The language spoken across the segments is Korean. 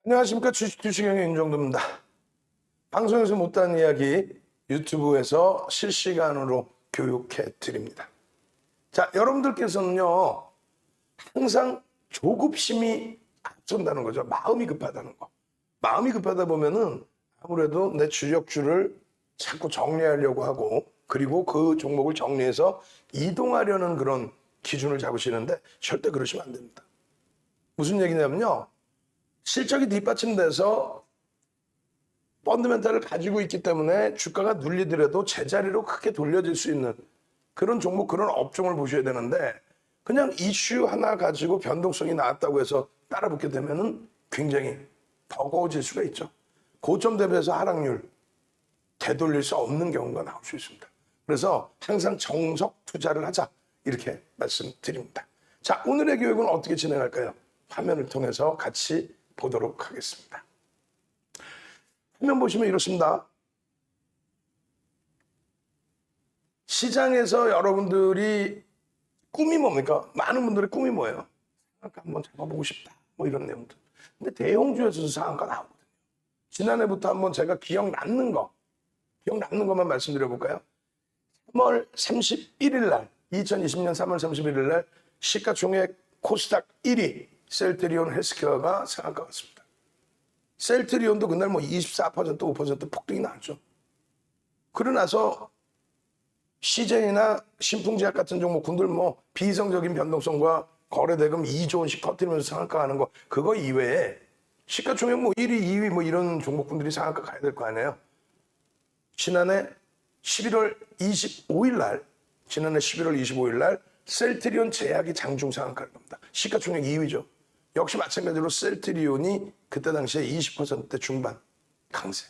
안녕하십니까. 주식형의 윤정도입니다. 방송에서 못다한 이야기 유튜브에서 실시간으로 교육해 드립니다. 자, 여러분들께서는요, 항상 조급심이 앞선다는 거죠. 마음이 급하다는 거. 마음이 급하다 보면은 아무래도 내 주력주를 자꾸 정리하려고 하고, 그리고 그 종목을 정리해서 이동하려는 그런 기준을 잡으시는데 절대 그러시면 안 됩니다. 무슨 얘기냐면요, 실적이 뒷받침돼서 펀드멘탈을 가지고 있기 때문에 주가가 눌리더라도 제자리로 크게 돌려질 수 있는 그런 종목, 그런 업종을 보셔야 되는데, 그냥 이슈 하나 가지고 변동성이 나왔다고 해서 따라붙게 되면은 굉장히 버거워질 수가 있죠. 고점 대비해서 하락률 되돌릴 수 없는 경우가 나올 수 있습니다. 그래서 항상 정석 투자를 하자, 이렇게 말씀드립니다. 자, 오늘의 교육은 어떻게 진행할까요? 화면을 통해서 같이 보도록 하겠습니다. 화면 보시면 이렇습니다. 시장에서 여러분들이 꿈이 뭡니까? 많은 분들의 꿈이 뭐예요? 상한가 한번 잡아보고 싶다, 뭐 이런 내용들. 근데 대형주에서도 상한가 나오거든요. 지난해부터 한번 제가 기억 남는 것만 말씀드려 볼까요? 3월 31일 날, 2020년 3월 31일 날 시가총액 코스닥 1위 셀트리온 헬스케어가 상한가 왔습니다. 셀트리온도 그날 뭐 24%, 5% 폭등이 나왔죠. 그러고 나서 CJ나 신풍제약 같은 종목군들 뭐 비이성적인 변동성과 거래대금 2조 원씩 터뜨리면서 상한가 하는 거, 그거 이외에 시가총액 뭐 1위, 2위 뭐 이런 종목군들이 상한가 가야 될 거 아니에요. 지난해 11월 25일 날 셀트리온 제약이 장중 상한가를 갑니다. 시가총액 2위죠. 역시 마찬가지로 셀트리온이 그때 당시에 20%대 중반 강세.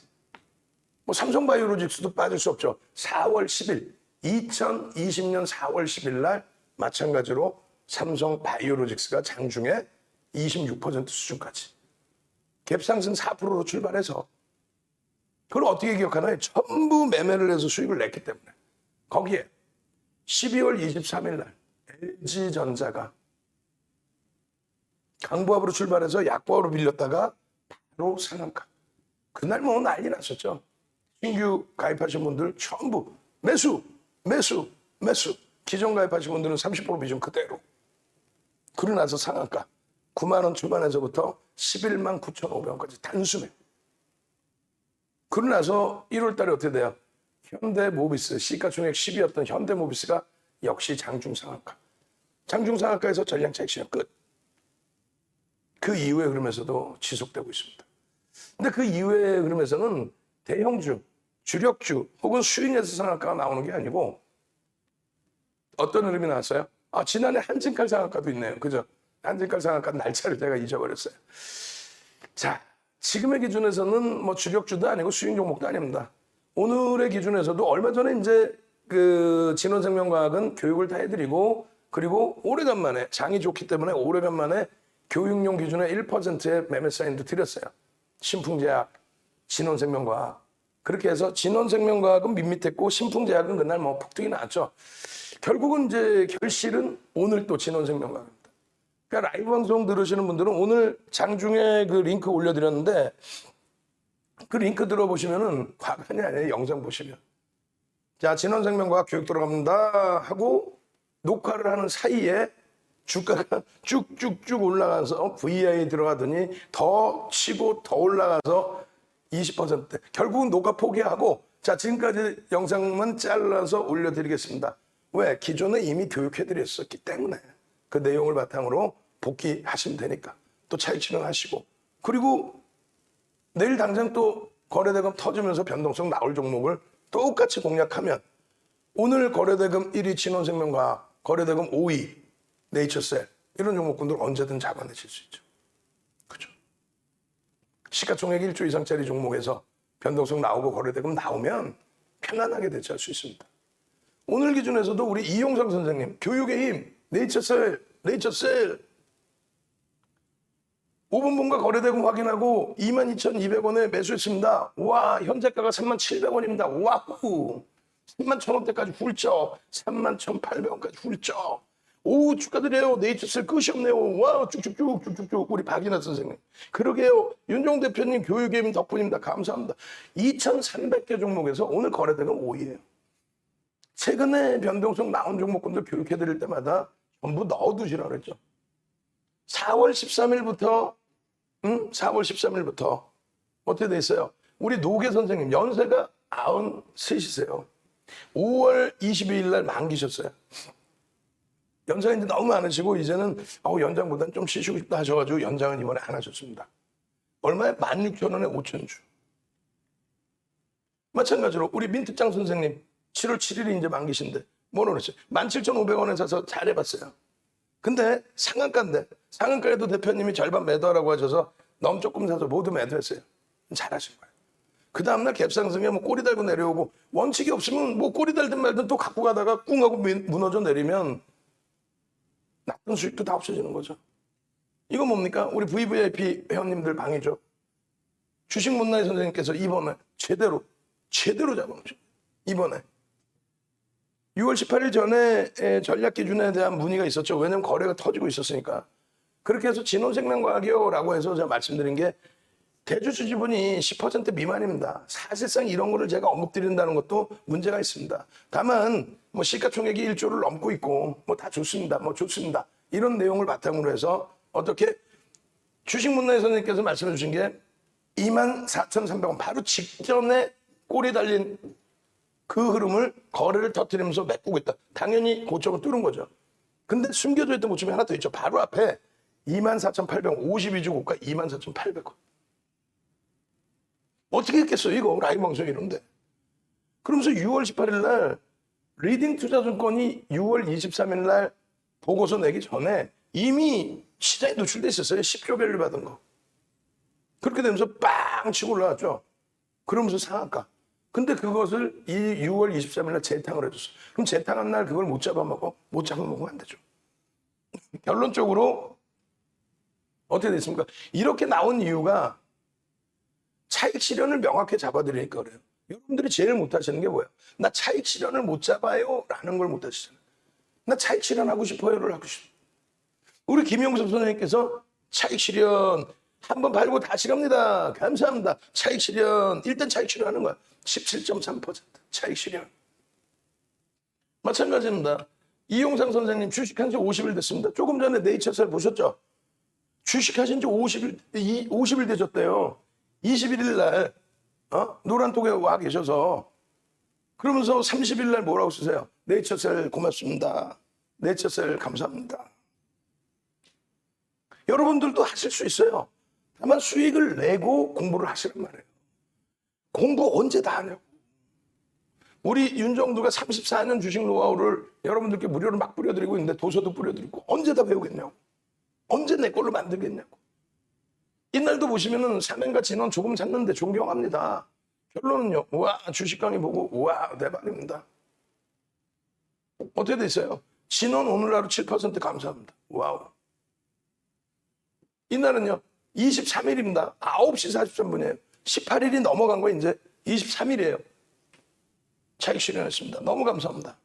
뭐 삼성바이오로직스도 빠질 수 없죠. 2020년 4월 10일 날 마찬가지로 삼성바이오로직스가 장중에 26% 수준까지 갭상승 4%로 출발해서, 그걸 어떻게 기억하나요? 전부 매매를 해서 수익을 냈기 때문에. 거기에 12월 23일 날 LG전자가 강보합으로 출발해서 약보합으로 빌렸다가 바로 상한가. 그날 뭐 난리 났었죠. 신규 가입하신 분들 전부 매수. 기존 가입하신 분들은 30% 비중 그대로. 그러고 나서 상한가 9만 원 초반에서부터 11만 9,500원까지 단숨에. 그러고 나서 1월 달에 어떻게 돼요? 현대모비스, 시가총액 10위였던 현대모비스가 역시 장중 상한가. 장중 상한가에서 전량차 액션 끝. 그 이후에 그러면서도 지속되고 있습니다. 근데 그 이후에 그러면서는 대형주, 주력주 혹은 수익에서 상한가가 나오는 게 아니고 어떤 흐름이 나왔어요? 지난해 한진칼 상한가도 있네요. 그죠? 한진칼 상한가 날짜를 제가 잊어버렸어요. 자, 지금의 기준에서는 뭐 주력주도 아니고 수익 종목도 아닙니다. 오늘의 기준에서도 얼마 전에 이제 그 진원생명과학은 교육을 다 해드리고, 그리고 오래간만에 장이 좋기 때문에 오래간만에 교육용 기준의 1%의 매매 사인도 드렸어요. 신풍제약, 진원생명과학. 그렇게 해서 진원생명과학은 밋밋했고 신풍제약은 그날 뭐 폭등이 나왔죠. 결국은 이제 결실은 오늘 또 진원생명과학입니다. 그러니까 라이브 방송 들으시는 분들은 오늘 장중에 그 링크 올려드렸는데, 그 링크 들어보시면은 과관이 아니에요. 영상 보시면. 자, 진원생명과학 교육 들어갑니다 하고 녹화를 하는 사이에 주가가 쭉쭉쭉 올라가서 VI 들어가더니 더 치고 더 올라가서 20%대. 결국은 녹화 포기하고, 자, 지금까지 영상만 잘라서 올려드리겠습니다. 왜? 기존에 이미 교육해드렸었기 때문에 그 내용을 바탕으로 복귀하시면 되니까. 또 차익 실현하시고, 그리고 내일 당장 또 거래대금 터지면서 변동성 나올 종목을 똑같이 공략하면 오늘 거래대금 1위 진원생명과학, 거래대금 5위 네이처셀, 이런 종목군들 언제든 잡아내실 수 있죠. 그죠? 시가총액 1조 이상짜리 종목에서 변동성 나오고 거래대금 나오면 편안하게 대처할 수 있습니다. 오늘 기준에서도 우리 이용상 선생님, 교육의 힘, 네이처셀 5분분과 거래대금 확인하고 22,200원에 매수했습니다. 와, 현재가가 37,000원입니다. 와우! 31,000원대까지 훌쩍, 31,800원까지 훌쩍. 오, 축하드려요. 네이처셀 끝이 없네요. 와, 쭉쭉쭉 우리 박인하 선생님. 그러게요. 윤종 대표님 교육의 덕분입니다. 감사합니다. 2,300개 종목에서 오늘 거래대금 5위예요. 최근에 변동성 나온 종목군들 교육해드릴 때마다 전부 넣어두시라고 그랬죠. 4월 13일부터 4월 13일부터 어떻게 돼 있어요? 우리 노계 선생님 연세가 93이세요. 5월 22일 날 만기셨어요. 연세가 이제 너무 많으시고 이제는 연장보다는 좀 쉬시고 싶다 하셔가지고 연장은 이번에 안 하셨습니다. 얼마에? 16,000원에 5,000주. 마찬가지로 우리 민특장 선생님 7월 7일이 이제 만기신데 뭐라 그랬어요? 17,500원에 사서 잘해봤어요. 근데 상한가인데 상한가에도 대표님이 절반 매도하라고 하셔서 너무 조금 사서 모두 매도했어요. 잘하신 거예요. 그 다음날 갭상승에 뭐 꼬리 달고 내려오고 원칙이 없으면 뭐 꼬리 달든 말든 또 갖고 가다가 꿍 하고 무너져 내리면 났던 수익도 다 없어지는 거죠. 이거 뭡니까? 우리 VVIP 회원님들 방이죠. 주식 못나이 선생님께서 이번에 제대로 잡아놓으셨어요. 이번에 6월 18일 전에 전략 기준에 대한 문의가 있었죠. 왜냐하면 거래가 터지고 있었으니까. 그렇게 해서 진원생명과학이요라고 해서 제가 말씀드린 게 대주주 지분이 10% 미만입니다. 사실상 이런 거를 제가 언급드린다는 것도 문제가 있습니다. 다만 뭐 시가총액이 1조를 넘고 있고 뭐 다 좋습니다. 뭐 좋습니다. 이런 내용을 바탕으로 해서 어떻게 주식 문나이 선생님께서 말씀해 주신 게 24,300원 바로 직전에 꼬리 달린 그 흐름을 거래를 터뜨리면서 메꾸고 있다. 당연히 고점을 뚫은 거죠. 근데 숨겨져 있던 고점이 하나 더 있죠. 바로 앞에 24,852주 고가 24,800원. 어떻게 했겠어요 이거 라이브 방송 이런데. 그러면서 6월 18일 날 리딩 투자증권이 6월 23일 날 보고서 내기 전에 이미 시장에 노출돼 있었어요. 10조 밸류 받은 거. 그렇게 되면서 빵 치고 올라왔죠. 그러면서 상한가. 근데 그것을 이 6월 23일 날 재탕을 해줬어. 그럼 재탕한 날 그걸 못 잡아먹으면 안 되죠. 결론적으로 어떻게 됐습니까? 이렇게 나온 이유가 차익 실현을 명확히 잡아드리니까 그래요. 여러분들이 제일 못하시는 게 뭐예요? 나 차익 실현을 못 잡아요 라는 걸 못하시잖아요. 나 차익 실현하고 싶어요를 하고 싶어요. 우리 김용섭 선생님께서 차익 실현 한번 팔고 다시 갑니다. 감사합니다. 차익 실현 일단 차익 실현하는 거야. 17.3% 차익 실현. 마찬가지입니다. 이용상 선생님 주식한 지 50일 됐습니다. 조금 전에 네이처셀 보셨죠? 주식하신 지 50일 되셨대요. 21일 날 노란톡에 와 계셔서 그러면서 30일 날 뭐라고 쓰세요? 네이처셀 고맙습니다. 네이처셀 감사합니다. 여러분들도 하실 수 있어요. 다만 수익을 내고 공부를 하시란 말이에요. 공부 언제 다 하냐고. 우리 윤정두가 34년 주식 노하우를 여러분들께 무료로 막 뿌려드리고 있는데 도서도 뿌려드리고 언제 다 배우겠냐고. 언제 내 걸로 만들겠냐고. 이날도 보시면은 삼행과 진원 조금 샀는데 존경합니다. 결론은요. 우와 주식 강의 보고 우와 대박입니다. 어떻게 됐어요? 진원 오늘 하루 7% 감사합니다. 와우. 이날은요. 23일입니다. 9시 43분이에요. 18일이 넘어간 거 이제 23일이에요. 차익 실현했습니다. 너무 감사합니다.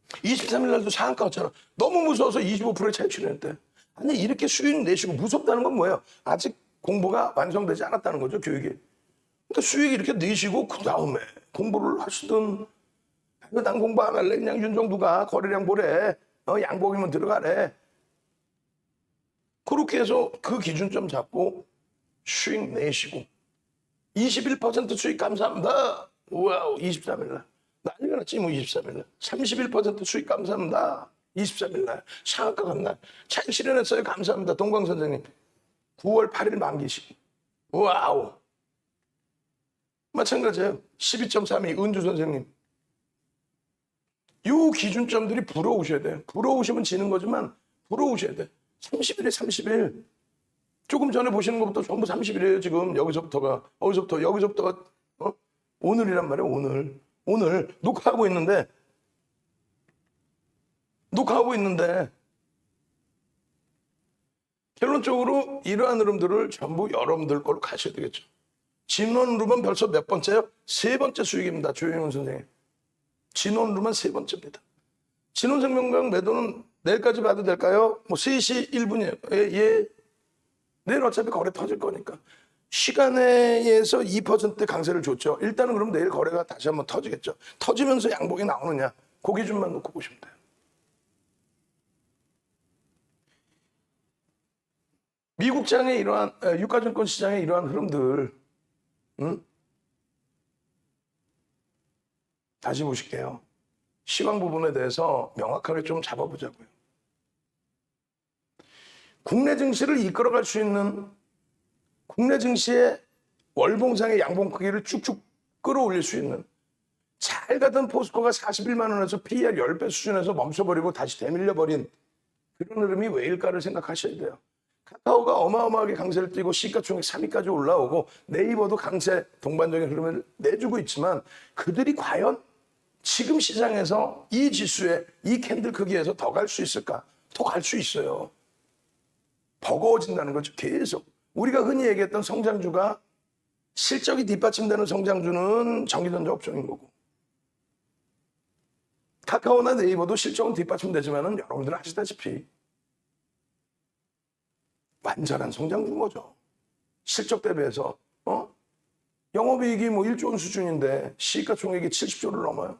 23일 날도 상한가 왔잖아. 너무 무서워서 25%의 차익 실현했대. 아니 이렇게 수익 내시고 무섭다는 건 뭐예요? 아직 공부가 완성되지 않았다는 거죠. 교육이. 그러니까 수익 이렇게 내시고 그 다음에 공부를 하시든 난 공부 안 할래. 그냥 윤정두가 거래량 보래. 양복이면 들어가래. 그렇게 해서 그 기준점 잡고 수익 내시고 21% 수익 감사합니다. 와우 23일날 난리가 났지 뭐 23일날 31% 수익 감사합니다. 23일날 상한가 간날 차익 실현했어요. 감사합니다. 동광 선생님 9월 8일 만기시 와우. 마찬가지예요. 12.32 은주 선생님. 이 기준점들이 부러우셔야 돼요. 부러우시면 지는 거지만 부러우셔야 돼. 30일에 30일. 조금 전에 보시는 것부터 전부 30일이에요. 지금 여기서부터가 오늘이란 말이에요. 오늘 녹화하고 있는데 결론적으로 이러한 흐름들을 전부 여러분들 걸로 가셔야 되겠죠. 진원으로만 벌써 몇 번째요? 세 번째 수익입니다. 조영훈 선생님. 진원으로만 세 번째입니다. 신혼생명강 매도는 내일까지 봐도 될까요? 뭐 3시 1분이에요. 예. 내일 어차피 거래 터질 거니까. 시간에 의해서 2% 강세를 줬죠. 일단은 그럼 내일 거래가 다시 한번 터지겠죠. 터지면서 양봉이 나오느냐. 그 기준만 놓고 보시면 돼요. 미국장의 이러한 유가증권 시장의 이러한 흐름들 다시 보실게요. 시황 부분에 대해서 명확하게 좀 잡아보자고요. 국내 증시를 이끌어갈 수 있는 국내 증시의 월봉상의 양봉 크기를 쭉쭉 끌어올릴 수 있는 잘 가던 포스코가 41만 원에서 PER 10배 수준에서 멈춰버리고 다시 되밀려버린 그런 흐름이 왜일까를 생각하셔야 돼요. 카카오가 어마어마하게 강세를 띠고 시가총액 3위까지 올라오고 네이버도 강세 동반적인 흐름을 내주고 있지만 그들이 과연 지금 시장에서 이 지수에 이 캔들 크기에서 더 갈 수 있을까? 더 갈 수 있어요. 버거워진다는 거죠. 계속. 우리가 흔히 얘기했던 성장주가 실적이 뒷받침되는 성장주는 전기전자 업종인 거고 카카오나 네이버도 실적은 뒷받침되지만 여러분들은 아시다시피 완전한 성장주인 거죠. 실적 대비해서 영업이익이 뭐 1조 원 수준인데 시가총액이 70조를 넘어요.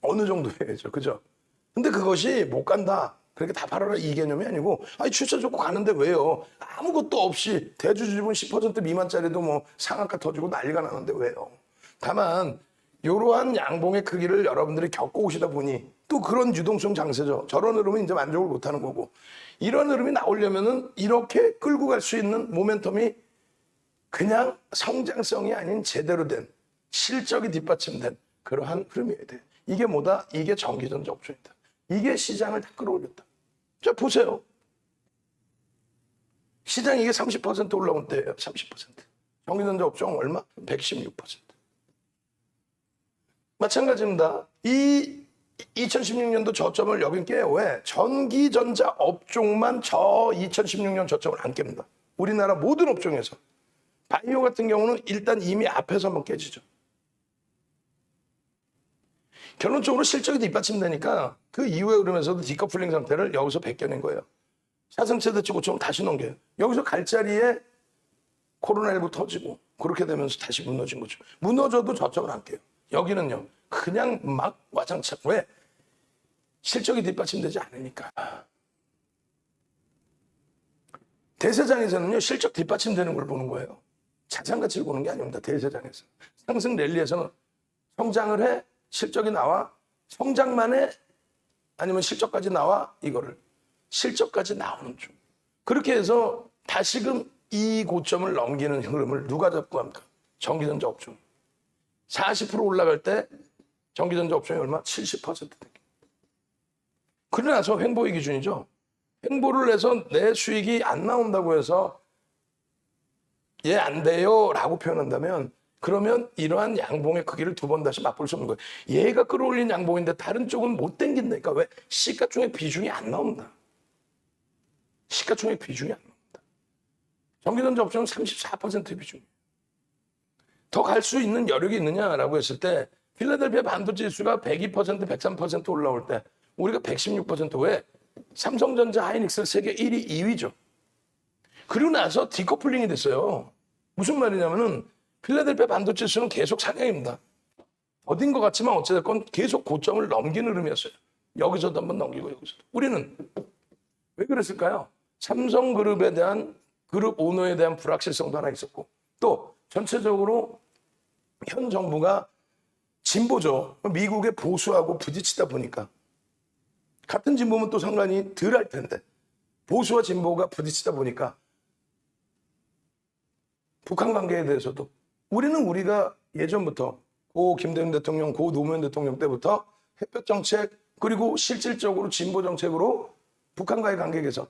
어느 정도 해야죠. 그죠? 근데 그것이 못 간다. 그렇게 다 팔아라 이 개념이 아니고 아니 출처 좋고 가는데 왜요? 아무것도 없이 대주주분 10% 미만짜리도 뭐 상한가 터지고 난리가 나는데 왜요? 다만 이러한 양봉의 크기를 여러분들이 겪어오시다 보니 또 그런 유동성 장세죠. 저런 흐름은 이제 만족을 못하는 거고 이런 흐름이 나오려면은 이렇게 끌고 갈 수 있는 모멘텀이 그냥 성장성이 아닌 제대로 된 실적이 뒷받침된 그러한 흐름이어야 돼. 이게 뭐다? 이게 전기전자 업종이다. 이게 시장을 다 끌어올렸다. 자 보세요. 시장 이게 30% 올라온 때예요. 30%. 전기전자 업종 얼마? 116%. 마찬가지입니다. 이 2016년도 저점을 여긴 깨요. 왜? 전기전자 업종만 저 2016년 저점을 안 깹니다. 우리나라 모든 업종에서. 바이오 같은 경우는 일단 이미 앞에서 한번 깨지죠. 결론적으로 실적이 뒷받침되니까 그 이후에 흐르면서도 디커플링 상태를 여기서 벗겨낸 거예요. 사상체대치 고점을 다시 넘겨요. 여기서 갈 자리에 코로나19 터지고 그렇게 되면서 다시 무너진 거죠. 무너져도 저점을 안 깨요. 여기는요. 그냥 막 와장창. 왜? 실적이 뒷받침되지 않으니까. 대세장에서는요. 실적 뒷받침되는 걸 보는 거예요. 자산 가치를 보는 게 아닙니다. 대세장에서. 상승 랠리에서는 성장을 해. 실적이 나와. 성장만 해. 아니면 실적까지 나와. 이거를. 실적까지 나오는 중. 그렇게 해서 다시금 이 고점을 넘기는 흐름을 누가 잡고 합니까? 전기전자 업종. 40% 올라갈 때 전기전자 업종이 얼마? 70% 되게. 그러고 나서 횡보의 기준이죠. 횡보를 해서 내 수익이 안 나온다고 해서 얘 안 돼요 라고 표현한다면 그러면 이러한 양봉의 크기를 두 번 다시 맛볼 수 없는 거예요. 얘가 끌어올린 양봉인데 다른 쪽은 못 당긴다니까. 왜? 시가총액 비중이 안 나온다. 시가총액 비중이 안 나온다. 전기전자 업종은 34%의 비중이에요. 더 갈 수 있는 여력이 있느냐라고 했을 때 필라델피아 반도체 지수가 102%, 103% 올라올 때 우리가 116% 왜? 삼성전자, 하이닉스 세계 1위, 2위죠. 그리고 나서 디커플링이 됐어요. 무슨 말이냐면은 필라델피아 반도체 지수는 계속 상향입니다. 어딘 것 같지만 어찌됐건 계속 고점을 넘기는 흐름이었어요. 여기서도 한번 넘기고 여기서도. 우리는 왜 그랬을까요? 삼성그룹에 대한 그룹 오너에 대한 불확실성도 하나 있었고 또 전체적으로 현 정부가 진보죠. 미국의 보수하고 부딪히다 보니까 같은 진보면 또 상관이 덜 할 텐데 보수와 진보가 부딪히다 보니까 북한 관계에 대해서도 우리가 예전부터 고 김대중 대통령, 고 노무현 대통령 때부터 햇볕 정책 그리고 실질적으로 진보 정책으로 북한과의 관계 개선.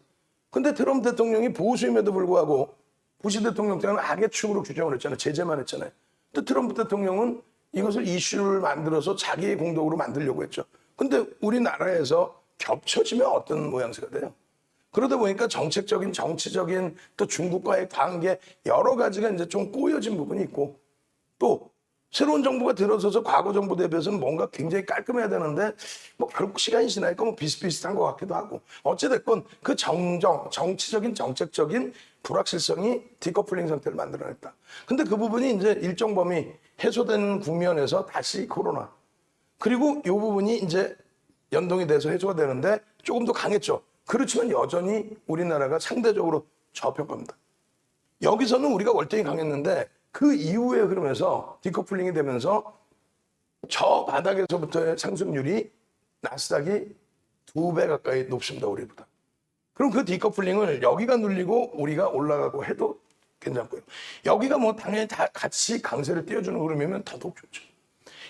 근데 트럼프 대통령이 보수임에도 불구하고 부시 대통령 때는 악의 축으로 규정을 했잖아요. 제재만 했잖아요. 근데 트럼프 대통령은 이것을 이슈를 만들어서 자기의 공덕으로 만들려고 했죠. 근데 우리나라에서 겹쳐지면 어떤 모양새가 돼요? 그러다 보니까 정책적인, 정치적인 또 중국과의 관계 여러 가지가 이제 좀 꼬여진 부분이 있고 또 새로운 정부가 들어서서 과거 정부 대비해서는 뭔가 굉장히 깔끔해야 되는데 뭐 결국 시간이 지나니까 뭐 비슷비슷한 것 같기도 하고 어찌됐건 그 정치적인 정책적인 불확실성이 디커플링 상태를 만들어냈다. 근데 그 부분이 이제 일정 범위 해소된 국면에서 다시 코로나 그리고 이 부분이 이제 연동이 돼서 해소가 되는데 조금 더 강했죠. 그렇지만 여전히 우리나라가 상대적으로 저평가입니다. 여기서는 우리가 월등히 강했는데 그 이후에 흐름에서 디커플링이 되면서 저 바닥에서부터의 상승률이 나스닥이 2배 가까이 높습니다. 우리보다. 그럼 그 디커플링을 여기가 눌리고 우리가 올라가고 해도 괜찮고요. 여기가 뭐 당연히 다 같이 강세를 띄워주는 흐름이면 더더욱 좋죠.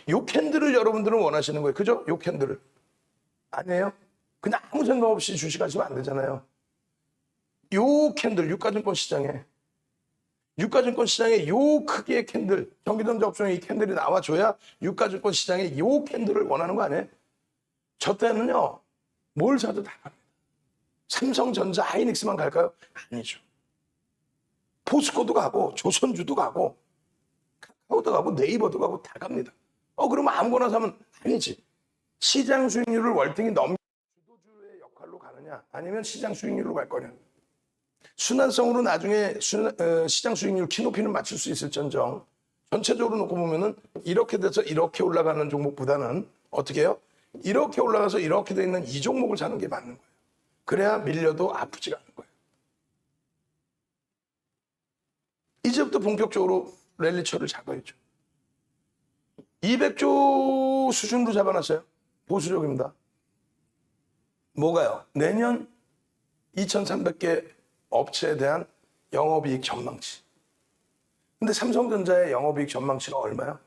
요 캔들을 여러분들은 원하시는 거예요. 그죠? 요 캔들을. 아니에요? 그냥 아무 생각 없이 주식하시면 안 되잖아요. 요 캔들, 유가증권 시장에 요 크기의 캔들, 전기전자 업종에 이 캔들이 나와줘야 유가증권 시장에 요 캔들을 원하는 거 아니에요? 저 때는요, 뭘 사도 다 갑니다. 삼성전자, 하이닉스만 갈까요? 아니죠. 포스코도 가고, 조선주도 가고, 카카오도 가고, 네이버도 가고 다 갑니다. 그러면 아무거나 사면 아니지. 시장 수익률을 월등히 넘기는 주도주의 역할로 가느냐, 아니면 시장 수익률로 갈 거냐. 순환성으로 나중에 시장 수익률 키높이는 맞출 수 있을지언정 전체적으로 놓고 보면은 이렇게 돼서 이렇게 올라가는 종목보다는 어떻게 해요? 이렇게 올라가서 이렇게 돼 있는 이 종목을 사는 게 맞는 거예요. 그래야 밀려도 아프지가 않은 거예요. 이제부터 본격적으로 랠리처를 잡아야죠. 200조 수준으로 잡아놨어요. 보수적입니다. 뭐가요? 내년 2,300개 업체에 대한 영업이익 전망치. 근데 삼성전자의 영업이익 전망치가 얼마야?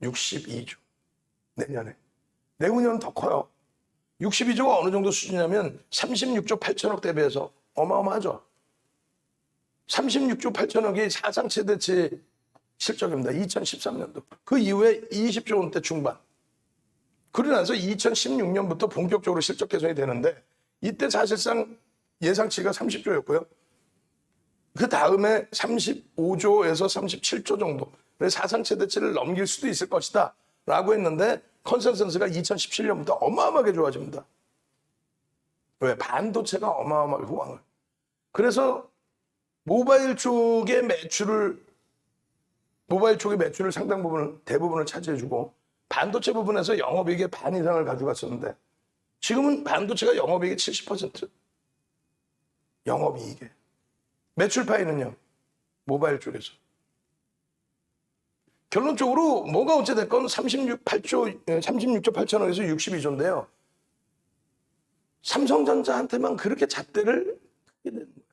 62조. 내년에. 내후년은 더 커요. 62조가 어느 정도 수준이냐면 36조 8천억 대비해서 어마어마하죠. 36조 8천억이 사상 최대치 실적입니다. 2013년도. 그 이후에 20조 원대 중반. 그러고 나서 2016년부터 본격적으로 실적 개선이 되는데 이때 사실상 예상치가 30조였고요. 그 다음에 35조에서 37조 정도. 그래서 사상 최대치를 넘길 수도 있을 것이다 라고 했는데 컨센서스가 2017년부터 어마어마하게 좋아집니다. 왜? 반도체가 어마어마하게 호황을. 그래서 모바일 쪽의 매출을 상당 부분을 대부분을 차지해주고 반도체 부분에서 영업이익의 반 이상을 가져갔었는데 지금은 반도체가 영업이익의 70%. 영업이익에. 매출 파이는요. 모바일 쪽에서. 결론적으로 뭐가 어찌됐건 36조 8천억에서 62조인데요. 삼성전자한테만 그렇게 잣대를 하게 되는 거예요.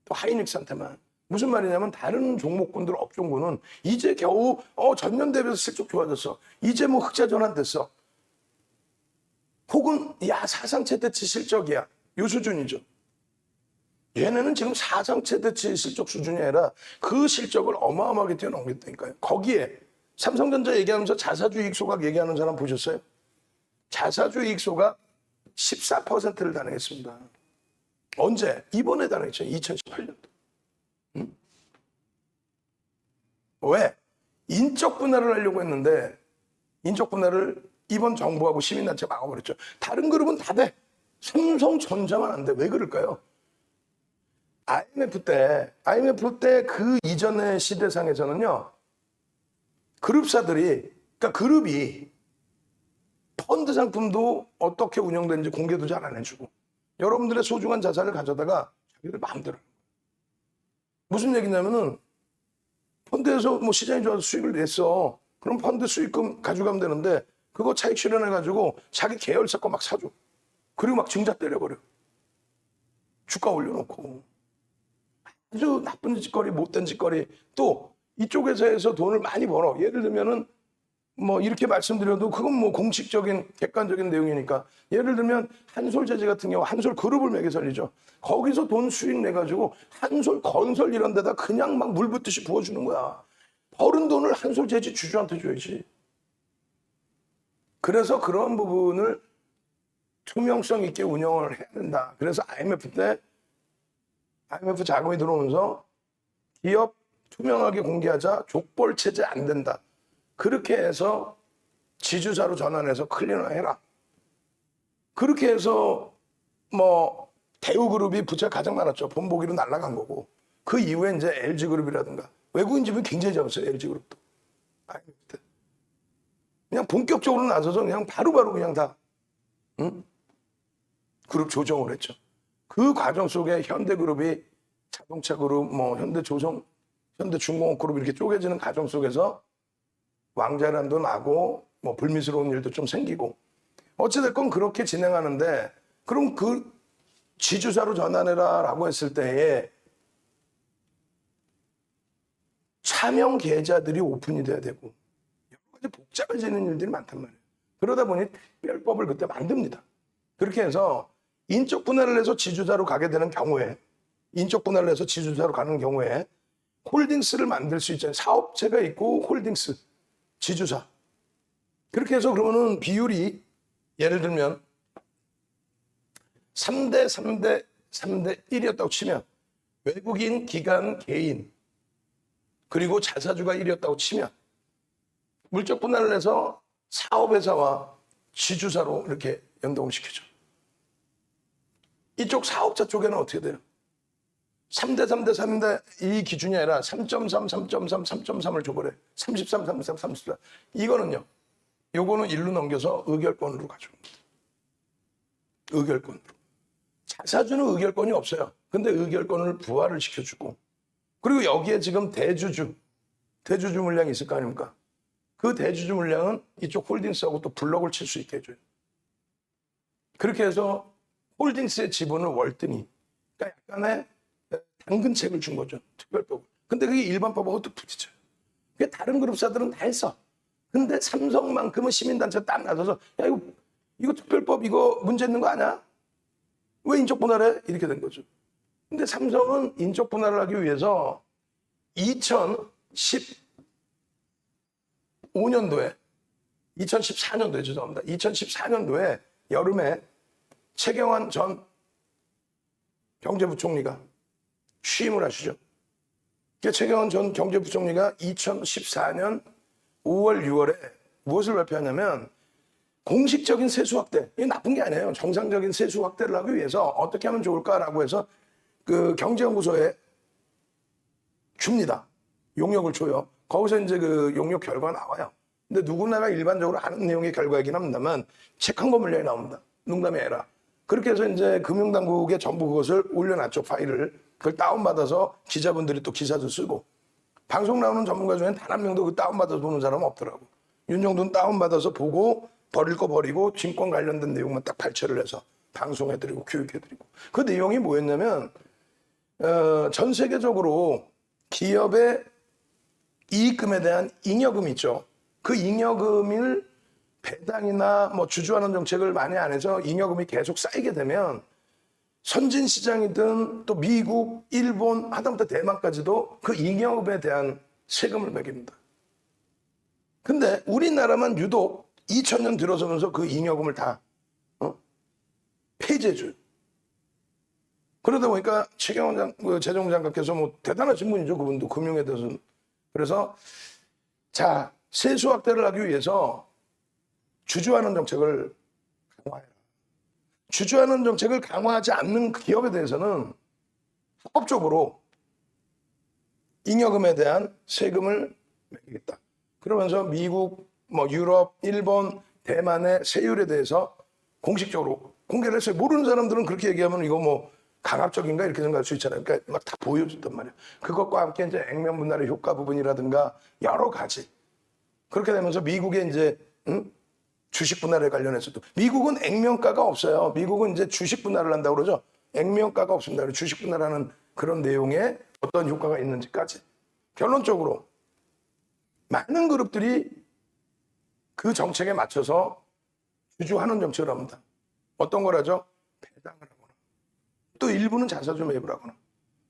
또 하이닉스한테만. 무슨 말이냐면 다른 종목군들 업종군은 이제 겨우 전년 대비해서 실적 좋아졌어. 이제 뭐 흑자 전환됐어. 혹은 야 사상 최대치 실적이야. 요 수준이죠. 얘네는 지금 사상 최대치 실적 수준이 아니라 그 실적을 어마어마하게 뛰어넘겼다니까요. 거기에 삼성전자 얘기하면서 자사주이익 소각 얘기하는 사람 보셨어요? 자사주이익 소각 14%를 단행했습니다. 언제? 이번에 단행했죠. 2018년도. 왜? 인적 분할을 하려고 했는데 인적 분할을 이번 정부하고 시민단체 막아버렸죠. 다른 그룹은 다 돼. 삼성전자만 안 돼. 왜 그럴까요? IMF 때 그 이전의 시대상에서는요, 그러니까 그룹이 펀드 상품도 어떻게 운영되는지 공개도 잘 안 해주고, 여러분들의 소중한 자산을 가져다가 자기들 마음대로. 무슨 얘기냐면은, 펀드에서 뭐 시장이 좋아서 수익을 냈어. 그럼 펀드 수익금 가져가면 되는데, 그거 차익 실현해가지고 자기 계열사 거 막 사줘. 그리고 막 증자 때려버려. 주가 올려놓고. 아주 나쁜 짓거리, 못된 짓거리. 또 이쪽에서 해서 돈을 많이 벌어. 예를 들면은 뭐 이렇게 말씀드려도 그건 뭐 공식적인 객관적인 내용이니까 예를 들면 한솔재재 같은 경우 한솔 그룹을 매개 살리죠. 거기서 돈 수익 내가지고 한솔 건설 이런 데다 그냥 막 물 붓듯이 부어주는 거야. 벌은 돈을 한솔재재 주주한테 줘야지. 그래서 그런 부분을 투명성 있게 운영을 해야 된다. 그래서 IMF 자금이 들어오면서 기업 투명하게 공개하자. 족벌 체제 안 된다. 그렇게 해서 지주사로 전환해서 클리너해라. 그렇게 해서 뭐 대우그룹이 부채가 가장 많았죠. 본보기로 날아간 거고. 그 이후에 이제 LG그룹이라든가 외국인 지분이 굉장히 작았어요. LG그룹도. 그냥 본격적으로 나서서 그냥 바로바로 그냥 다 그룹 조정을 했죠. 그 과정 속에 현대그룹이 자동차그룹, 뭐 현대조선, 현대중공업그룹 이렇게 쪼개지는 과정 속에서 왕자란도 나고 뭐 불미스러운 일도 좀 생기고 어찌됐건 그렇게 진행하는데 그럼 그 지주사로 전환해라 라고 했을 때에 차명 계좌들이 오픈이 돼야 되고 여러 가지 복잡해지는 일들이 많단 말이에요. 그러다 보니 특별법을 그때 만듭니다. 그렇게 해서 인적 분할을 해서 지주사로 가게 되는 경우에 인적 분할을 해서 지주사로 가는 경우에 홀딩스를 만들 수 있잖아요. 사업체가 있고 홀딩스, 지주사. 그렇게 해서 그러면은 비율이 예를 들면 3대 3대 3대 1이었다고 치면 외국인, 기관, 개인 그리고 자사주가 1이었다고 치면 물적 분할을 해서 사업회사와 지주사로 이렇게 연동을 시키죠. 이쪽 사업자 쪽에는 어떻게 돼요? 3대 3대 3대 이 기준이 아니라 3.3, 3.3, 3.3을 줘버려. 33, 33, 34. 이거는요. 요거는 일로 넘겨서 의결권으로 가져옵니다. 의결권으로. 자사주는 의결권이 없어요. 근데 의결권을 부활을 시켜주고 그리고 여기에 지금 대주주 물량이 있을 거 아닙니까? 그 대주주 물량은 이쪽 홀딩스하고 또 블럭을 칠 수 있게 해줘요. 그렇게 해서 홀딩스의 지분을 월등히 그러니까 약간의 당근책을 준 거죠. 특별법을. 근데 그게 일반법하고 또 부딪혀요. 그게 다른 그룹사들은 다 했어. 근데 삼성만큼은 시민단체가 딱 나서서 야 이거 특별법 이거 문제 있는 거 아니야? 왜 인적 분할해? 이렇게 된 거죠. 근데 삼성은 인적 분할을 하기 위해서 2014년도에 죄송합니다. 2014년도에 여름에 최경환 전 경제부총리가 취임을 하시죠. 최경환 전 경제부총리가 2014년 5월, 6월에 무엇을 발표하냐면 공식적인 세수 확대, 이게 나쁜 게 아니에요. 정상적인 세수 확대를 하기 위해서 어떻게 하면 좋을까라고 해서 그 경제연구소에 줍니다. 용역을 줘요. 거기서 이제 그 용역 결과가 나와요. 근데 누구나가 일반적으로 아는 내용의 결과이긴 합니다만 책 한 권 분량이 나옵니다. 농담이 아니라. 그렇게 해서 이제 금융당국에 전부 그것을 올려놨죠. 파일을. 그걸 다운받아서 기자분들이 또 기사도 쓰고 방송 나오는 전문가 중엔 단 한 명도 그 다운받아서 보는 사람은 없더라고. 윤정도는 다운받아서 보고 버릴 거 버리고 증권 관련된 내용만 딱 발췌를 해서 방송해드리고 교육해드리고 그 내용이 뭐였냐면 전 세계적으로 기업의 이익금에 대한 잉여금 있죠. 그 잉여금을 배당이나 뭐 주주환원 정책을 많이 안 해서 잉여금이 계속 쌓이게 되면 선진 시장이든 또 미국, 일본, 하다못해 대만까지도 그 잉여금에 대한 세금을 매깁니다. 근데 우리나라만 유독 2000년 들어서면서 그 잉여금을 다 폐지해줘요. 그러다 보니까 최경환 재정장관께서 뭐 대단하신 분이죠. 그분도 금융에 대해서는. 그래서 자 세수 확대를 하기 위해서 주주환원 정책을 강화해라. 주주환원 정책을 강화하지 않는 기업에 대해서는 합법적으로 잉여금에 대한 세금을 매기겠다. 그러면서 미국, 뭐 유럽, 일본, 대만의 세율에 대해서 공식적으로 공개를 했어요. 모르는 사람들은 그렇게 얘기하면 이거 뭐 강압적인가 이렇게 생각할 수 있잖아요. 그러니까 막 다 보여줬단 말이에요. 그것과 함께 이제 액면 분할의 효과 부분이라든가 여러 가지. 그렇게 되면서 미국의 이제 주식 분할에 관련해서도 미국은 액면가가 없어요. 미국은 이제 주식 분할을 한다고 그러죠. 액면가가 없습니다. 주식 분할하는 그런 내용에 어떤 효과가 있는지까지. 결론적으로 많은 그룹들이 그 정책에 맞춰서 주주환원 정책을 합니다. 어떤 거라죠? 배당을 하거나 또 일부는 자사주 매입을 하거나.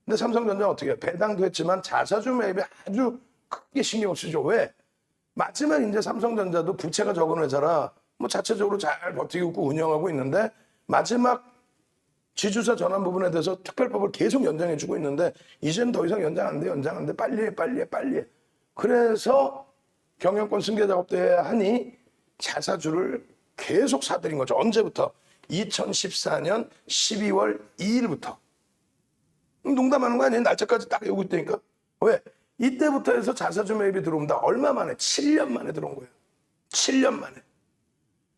근데 삼성전자는 어떻게 해요? 배당도 했지만 자사주 매입에 아주 크게 신경을 쓰죠. 왜? 마지막 이제 삼성전자도 부채가 적은 회사라 뭐 자체적으로 잘 버티고 있고 운영하고 있는데 마지막 지주사 전환 부분에 대해서 특별법을 계속 연장해주고 있는데 이제는 더 이상 연장 안 돼, 연장 안 돼. 빨리 해, 빨리 해, 빨리 해. 그래서 경영권 승계 작업도 해야 하니 자사주를 계속 사들인 거죠. 언제부터? 2014년 12월 2일부터. 농담하는 거 아니에요? 날짜까지 딱 여기 있다니까. 왜? 이때부터 해서 자사주 매입이 들어옵니다. 얼마 만에? 7년 만에 들어온 거예요. 7년 만에.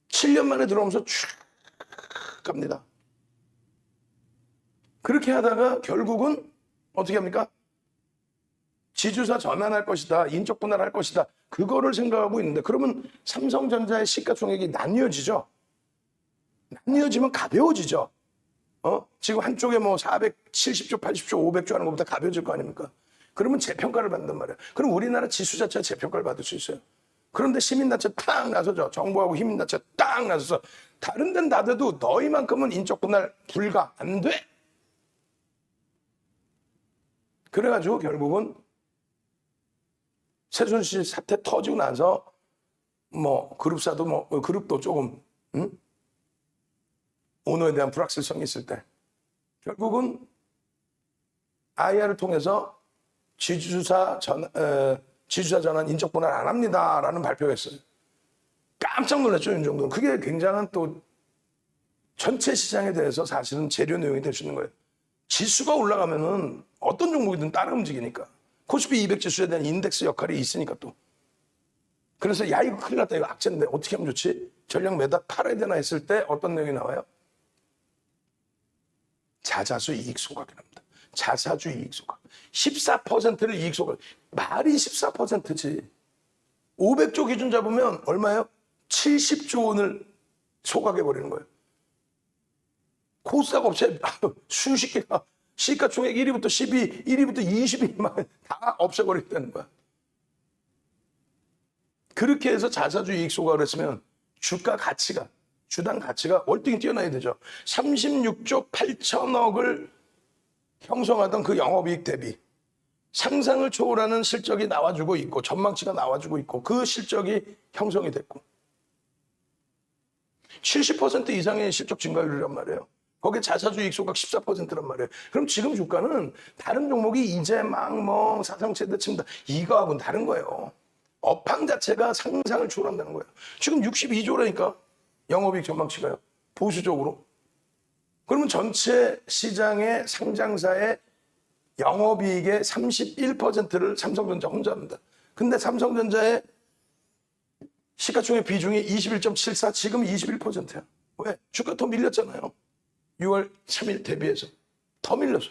7년 만에 들어오면서 쭉 갑니다. 그렇게 하다가 결국은 어떻게 합니까? 지주사 전환할 것이다. 인적 분할할 것이다. 그거를 생각하고 있는데 그러면 삼성전자의 시가총액이 나뉘어지죠. 나뉘어지면 가벼워지죠. 지금 한쪽에 뭐 470조, 80조, 500조 하는 것보다 가벼워질 거 아닙니까? 그러면 재평가를 받는단 말이에요. 그럼 우리나라 지수 자체가 재평가를 받을 수 있어요. 그런데 시민단체 딱 나서죠. 정부하고 시민단체 딱 나서서 다른 데는 다 돼도 너희만큼은 인적 분할 불가, 안 돼. 그래가지고 결국은 최순실 사태 터지고 나서 뭐 그룹사도 뭐 그룹도 조금 오너에 대한 불확실성이 있을 때 결국은 IR을 통해서 지주사 전환 인적 분할 안 합니다라는 발표를 했어요. 깜짝 놀랐죠, 윤정도는. 그게 굉장한 또 전체 시장에 대해서 사실은 재료 내용이 될 수 있는 거예요. 지수가 올라가면은 어떤 종목이든 따라 움직이니까. 코스피 200 지수에 대한 인덱스 역할이 있으니까 또. 그래서 야 이거 큰일 났다, 이거 악재인데 어떻게 하면 좋지? 전략 매각 팔아야 되나 했을 때 어떤 내용이 나와요? 자사주 이익 소각이랍니다. 자사주 이익 소각. 14%를 이익 소각. 말이 14%지. 500조 기준 잡으면 얼마예요? 70조 원을 소각해버리는 거예요. 코스닥 업체 수십 개가 시가총액 1위부터 12, 1위부터 20위만 다 없애버리겠다는 거야. 그렇게 해서 자사주 이익 소각을 했으면 주가 가치가, 주당 가치가 월등히 뛰어나야 되죠. 36조 8천억을 형성하던 그 영업이익 대비 상상을 초월하는 실적이 나와주고 있고 전망치가 나와주고 있고 그 실적이 형성이 됐고 70% 이상의 실적 증가율이란 말이에요. 거기에 자사주 이익 소각 14%란 말이에요. 그럼 지금 주가는 다른 종목이 이제 막 뭐 사상 최대 침다 이거하고는 다른 거예요. 업황 자체가 상상을 초월한다는 거예요. 지금 62조라니까 영업이익 전망치가요. 보수적으로. 그러면 전체 시장의 상장사의 영업이익의 31%를 삼성전자 혼자 합니다. 근데 삼성전자의 시가총액 비중이 21.74, 지금 21%야. 왜? 주가 더 밀렸잖아요. 6월 3일 대비해서. 더 밀렸어.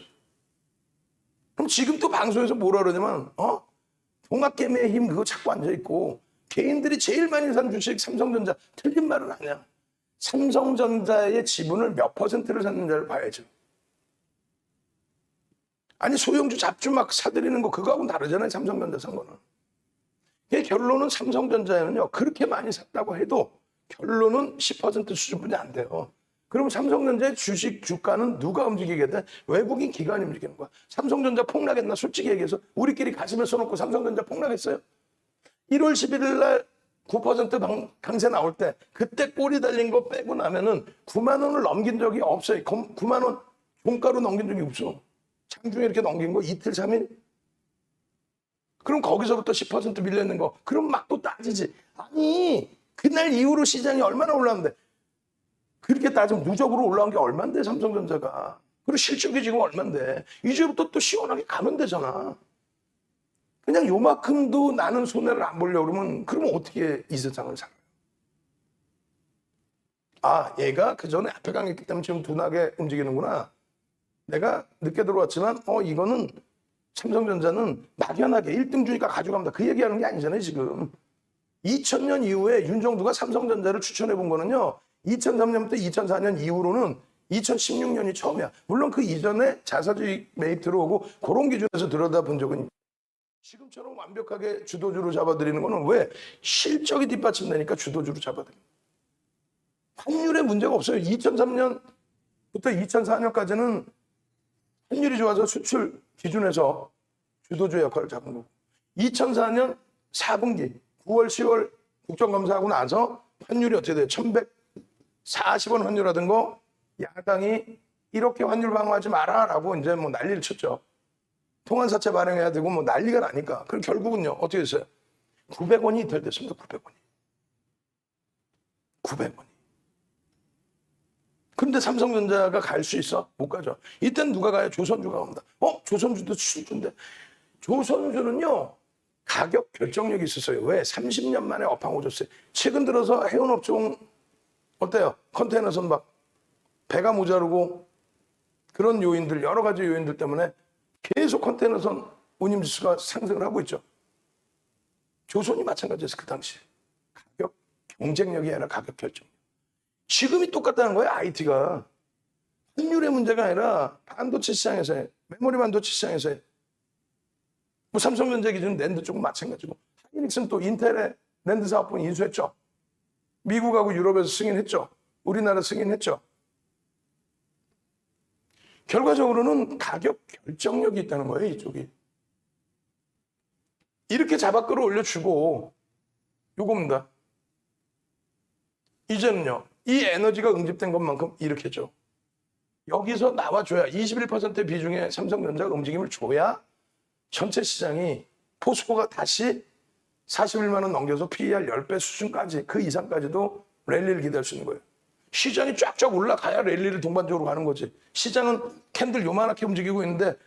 그럼 지금 또 방송에서 뭐라 그러냐면, 동학개미의 힘 그거 자꾸 앉아있고, 개인들이 제일 많이 산 주식 삼성전자. 틀린 말은 아니야. 삼성전자의 지분을 몇 %를 샀는지를 봐야죠. 아니, 소형주 잡주 막 사들이는 거 그거하고는 다르잖아요. 삼성전자 산 거는. 결론은 삼성전자에는요, 그렇게 많이 샀다고 해도 결론은 10% 수준뿐이 안 돼요. 그럼 삼성전자의 주식 주가는 누가 움직이게 돼? 외국인 기관이 움직이는 거야. 삼성전자 폭락했나? 솔직히 얘기해서 우리끼리 가슴에 써놓고 삼성전자 폭락했어요? 1월 11일 날 9% 강세 나올 때 그때 꼬리 달린 거 빼고 나면은 9만 원을 넘긴 적이 없어요. 9만 원 종가로 넘긴 적이 없어. 장중에 이렇게 넘긴 거 이틀 3일? 그럼 거기서부터 10% 밀려있는 거. 그럼 막 또 따지지. 아니 그날 이후로 시장이 얼마나 올랐는데 그렇게 따지면 누적으로 올라온 게 얼만데 삼성전자가. 그리고 실적이 지금 얼만데. 이제부터 또 시원하게 가면 되잖아. 그냥 요만큼도 나는 손해를 안 보려고 그러면 그러면 어떻게 이 세상을 살아요? 아 얘가 그전에 앞에 강했기 때문에 지금 둔하게 움직이는구나. 내가 늦게 들어왔지만 이거는 삼성전자는 막연하게 1등 주니까 가져갑니다. 그 얘기하는 게 아니잖아요 지금. 2000년 이후에 윤정두가 삼성전자를 추천해 본 거는요. 2003년부터 2004년 이후로는 2016년이 처음이야. 물론 그 이전에 자사주 매입 들어오고 그런 기준에서 들여다본 적은 있죠. 지금처럼 완벽하게 주도주로 잡아들이는 거는 왜? 실적이 뒷받침되니까 주도주로 잡아들입니다. 환율에 문제가 없어요. 2003년부터 2004년까지는 환율이 좋아서 수출 기준에서 주도주 역할을 잡은 거고 2004년 4분기 9월 10월 국정감사하고 나서 환율이 어떻게 돼요? 1140원 환율하던 거 야당이 이렇게 환율 방어하지 마라라고 이제 뭐 난리를 쳤죠. 통환사채 발행해야 되고 뭐 난리가 나니까. 그럼 결국은요, 어떻게 됐어요? 900원이 이탈됐습니다. 900원이. 900원이. 그런데 삼성전자가 갈 수 있어? 못 가죠. 이때는 누가 가요? 조선주가 옵니다. 조선주도 수준인데. 조선주는요, 가격 결정력이 있었어요. 왜? 30년 만에 업황 오졌어요. 최근 들어서 해운업종 어때요? 컨테이너선 막 배가 모자르고 그런 요인들, 여러 가지 요인들 때문에 계속 컨테이너선 운임지수가 상승을 하고 있죠. 조선이 마찬가지였어요. 그 당시. 가격 경쟁력이 아니라 가격 결정력. 지금이 똑같다는 거예요. IT가. 환율의 문제가 아니라 반도체 시장에서의, 메모리 반도체 시장에서의, 뭐 삼성전자 기준 랜드 쪽은 마찬가지고, 하이닉스는 또 인텔의 랜드 사업분 인수했죠. 미국하고 유럽에서 승인했죠. 우리나라 승인했죠. 결과적으로는 가격 결정력이 있다는 거예요. 이쪽이. 이렇게 잡아 끌어올려주고 요겁니다. 이제는요. 이 에너지가 응집된 것만큼 이렇게 죠. 여기서 나와줘야 21% 비중의 삼성전자가 움직임을 줘야 전체 시장이 포스코가 다시 41만 원 넘겨서 PER 10배 수준까지 그 이상까지도 랠리를 기대할 수 있는 거예요. 시장이 쫙쫙 올라가야 랠리를 동반적으로 가는 거지. 시장은 캔들 요만하게 움직이고 있는데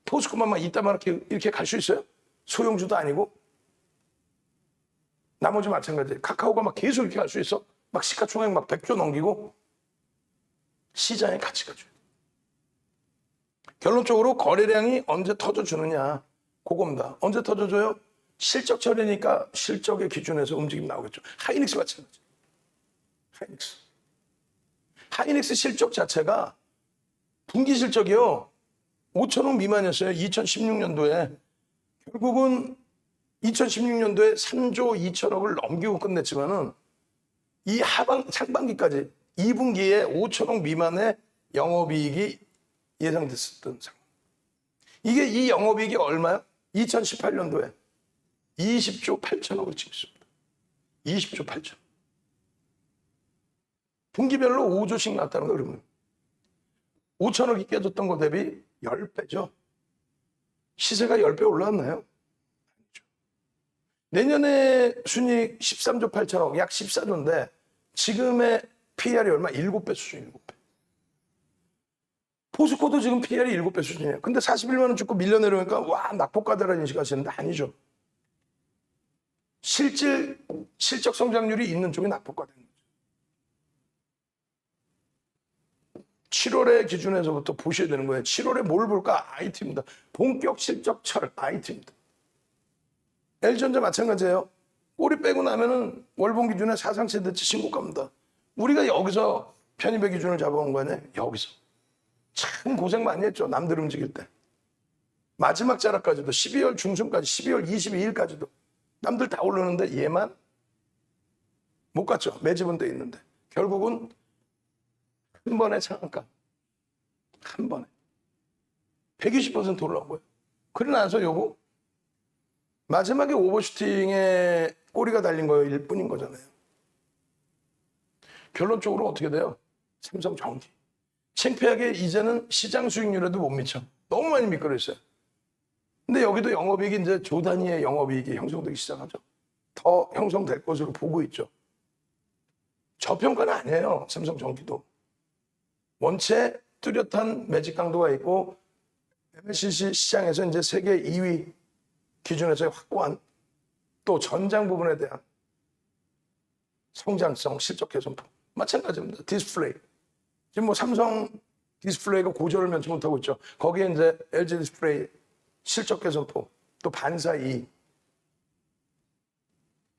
포스코만 막 이따만하게 이렇게 갈 수 있어요? 소형주도 아니고. 나머지 마찬가지. 카카오가 막 계속 이렇게 갈 수 있어? 막 시가총액 막 100조 넘기고. 시장의 가치가 줘요. 결론적으로 거래량이 언제 터져주느냐. 그겁니다. 언제 터져줘요? 실적 처리니까 실적의 기준에서 움직임 나오겠죠. 하이닉스 마찬가지. 하이닉스 실적 자체가 분기 실적이요. 5천억 미만이었어요. 2016년도에. 결국은 2016년도에 3조 2천억을 넘기고 끝냈지만은 이 상반기까지 2분기에 5천억 미만의 영업이익이 예상됐었던 상황. 이게 이 영업이익이 얼마야? 2018년도에 20조 8천억을 찍었습니다. 20조 8천. 분기별로 5조씩 났다는 거 그러면 5천억이 깨졌던 거 대비 10배죠. 시세가 10배 올라왔나요? 내년에 순이익 13조 8천억, 약 14조인데 지금의 PER이 얼마? 7배 수준, 7배. 포스코도 지금 PER이 7배 수준이에요. 근데 41만 원 주고 밀려 내려오니까 와, 낙폭과대라는 인식하시는데 아니죠. 실적 성장률이 있는 쪽이 낙폭과대인 거죠. 7월의 기준에서부터 보셔야 되는 거예요. 7월에 뭘 볼까? IT입니다. 본격 실적철 IT입니다. LG전자 마찬가지예요. 꼬리 빼고 나면은 월봉 기준에 사상 최대치 신고가입니다. 우리가 여기서 편입의 기준을 잡아온 거 아니에요? 여기서. 참 고생 많이 했죠. 남들 움직일 때. 마지막 자락까지도 12월 중순까지 12월 22일까지도 남들 다 오르는데 얘만 못 갔죠. 매집은 돼 있는데. 결국은 한 번에 상한가. 한 번에. 120% 올라온 거예요. 그러고 나서 요거 마지막에 오버슈팅에 꼬리가 달린 거일 뿐인 거잖아요. 결론적으로 어떻게 돼요? 삼성전기. 창피하게 이제는 시장 수익률에도 못 미쳐. 너무 많이 미끄러 있어요. 근데 여기도 영업이익이 이제 조 단위의 영업이익이 형성되기 시작하죠. 더 형성될 것으로 보고 있죠. 저평가는 아니에요. 삼성전기도. 원체 뚜렷한 매직 강도가 있고 MLCC 시장에서 이제 세계 2위 기준에서 확고한 또 전장 부분에 대한 성장성, 실적 개선폭. 마찬가지입니다. 디스플레이. 지금 뭐 삼성 디스플레이가 고전을 면치 못하고 있죠. 거기에 이제 LG 디스플레이 실적 개선폭, 또 반사 이익.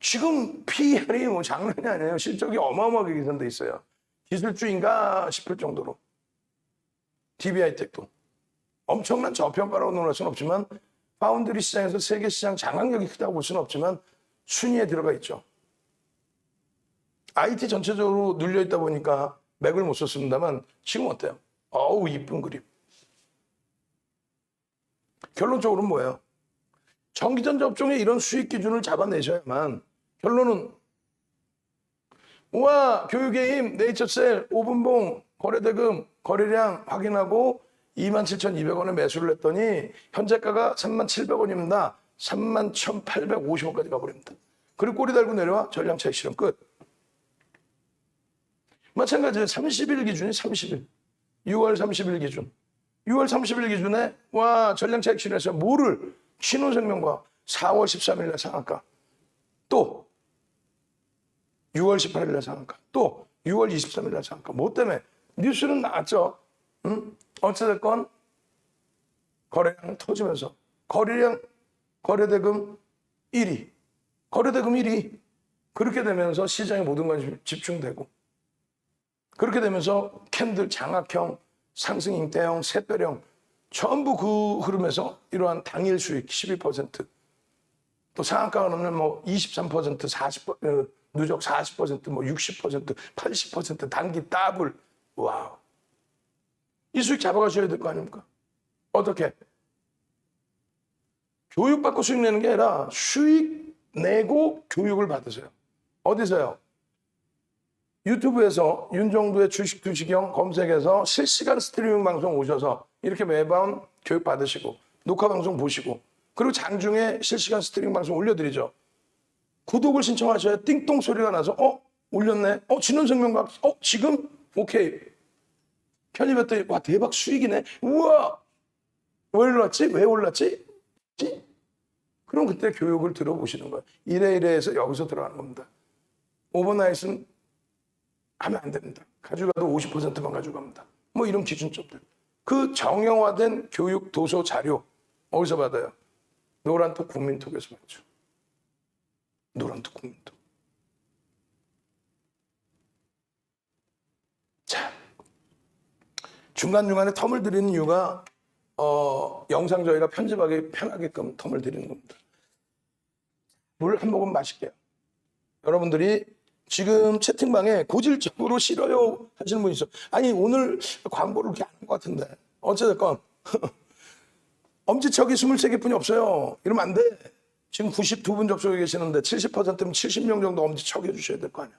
지금 PER이 뭐 장난이 아니에요. 실적이 어마어마하게 개선돼 있어요. 기술주인가 싶을 정도로. DB하이텍도. 엄청난 저평가라고 놀랄 수는 없지만 파운드리 시장에서 세계 시장 장악력이 크다고 볼 수는 없지만 순위에 들어가 있죠. IT 전체적으로 눌려있다 보니까 맥을 못 썼습니다만 지금 어때요? 어우, 이쁜 그림. 결론적으로는 뭐예요? 전기전자 업종의 이런 수익 기준을 잡아내셔야만 결론은 우와, 교육의 힘, 네이처셀, 오분봉, 거래대금, 거래량 확인하고 27,200원에 매수를 했더니 현재가가 37,700원입니다. 31,850원까지 가버립니다. 그리고 꼬리 달고 내려와 전량차익 실현 끝. 마찬가지예요. 30일 기준이 30일. 6월 30일 기준. 6월 30일 기준에 와 전량차익 실현해서 뭐를 신혼생명과 4월 13일 날 상한가. 또 6월 18일 날 상한가. 또 6월 23일 날 상한가. 뭐 때문에? 뉴스는 나왔죠. 응? 어찌됐건 거래량 터지면서 거래량 거래대금 1위. 거래대금 1위. 그렇게 되면서 시장의 모든 관심이 집중되고 그렇게 되면서 캔들 장악형, 상승 잉태형, 샛별형 전부 그 흐름에서 이러한 당일 수익 12%, 또 상한가가 넘는 뭐 23%, 40%, 누적 40%, 뭐 60%, 80% 단기 더블. 와우. 이 수익 잡아가셔야 될 거 아닙니까? 어떻게? 교육받고 수익 내는 게 아니라 수익 내고 교육을 받으세요. 어디서요? 유튜브에서 윤정두의 주식 두식형 검색해서 실시간 스트리밍 방송 오셔서 이렇게 매번 교육 받으시고 녹화 방송 보시고 그리고 장중에 실시간 스트리밍 방송 올려드리죠. 구독을 신청하셔야 띵동 소리가 나서 올렸네. 진원생명과학 지금 오케이. 편입했더니 와 대박 수익이네. 우와 왜 올랐지? 왜 올랐지? 그럼 그때 교육을 들어보시는 거예요. 이래 해서 여기서 들어가는 겁니다. 오버나잇은 하면 안 됩니다. 가져가도 50%만 가져갑니다. 뭐 이런 기준점들. 그 정형화된 교육 도서 자료 어디서 받아요? 노란톡 국민톡에서 받죠. 노란톡 국민톡. 자, 중간중간에 텀을 드리는 이유가 영상 저희가 편집하기 편하게끔 텀을 드리는 겁니다. 물 한 모금 마실게요. 여러분들이 지금 채팅방에 고질적으로 싫어요 하시는 분 있어. 아니 오늘 광고를 그렇게 안 한 것 같은데 어찌됐건 엄지척이 23개뿐이 없어요. 이러면 안 돼. 지금 92분 접속해 계시는데 70%면 70명 정도 엄지척 해주셔야 될 거 아니야.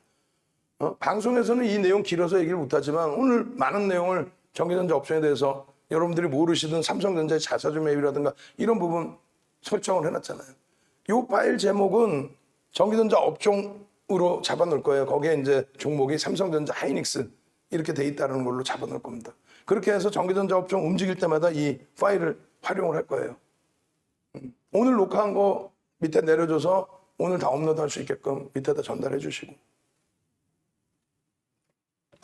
방송에서는 이 내용 길어서 얘기를 못하지만 오늘 많은 내용을 전기전자 업종에 대해서 여러분들이 모르시던 삼성전자의 자사주 매입이라든가 이런 부분 설정을 해놨잖아요. 이 파일 제목은 전기전자 업종으로 잡아놓을 거예요. 거기에 이제 종목이 삼성전자, 하이닉스 이렇게 돼 있다는 걸로 잡아놓을 겁니다. 그렇게 해서 전기전자 업종 움직일 때마다 이 파일을 활용을 할 거예요. 오늘 녹화한 거 밑에 내려줘서 오늘 다 업로드할 수 있게끔 밑에다 전달해 주시고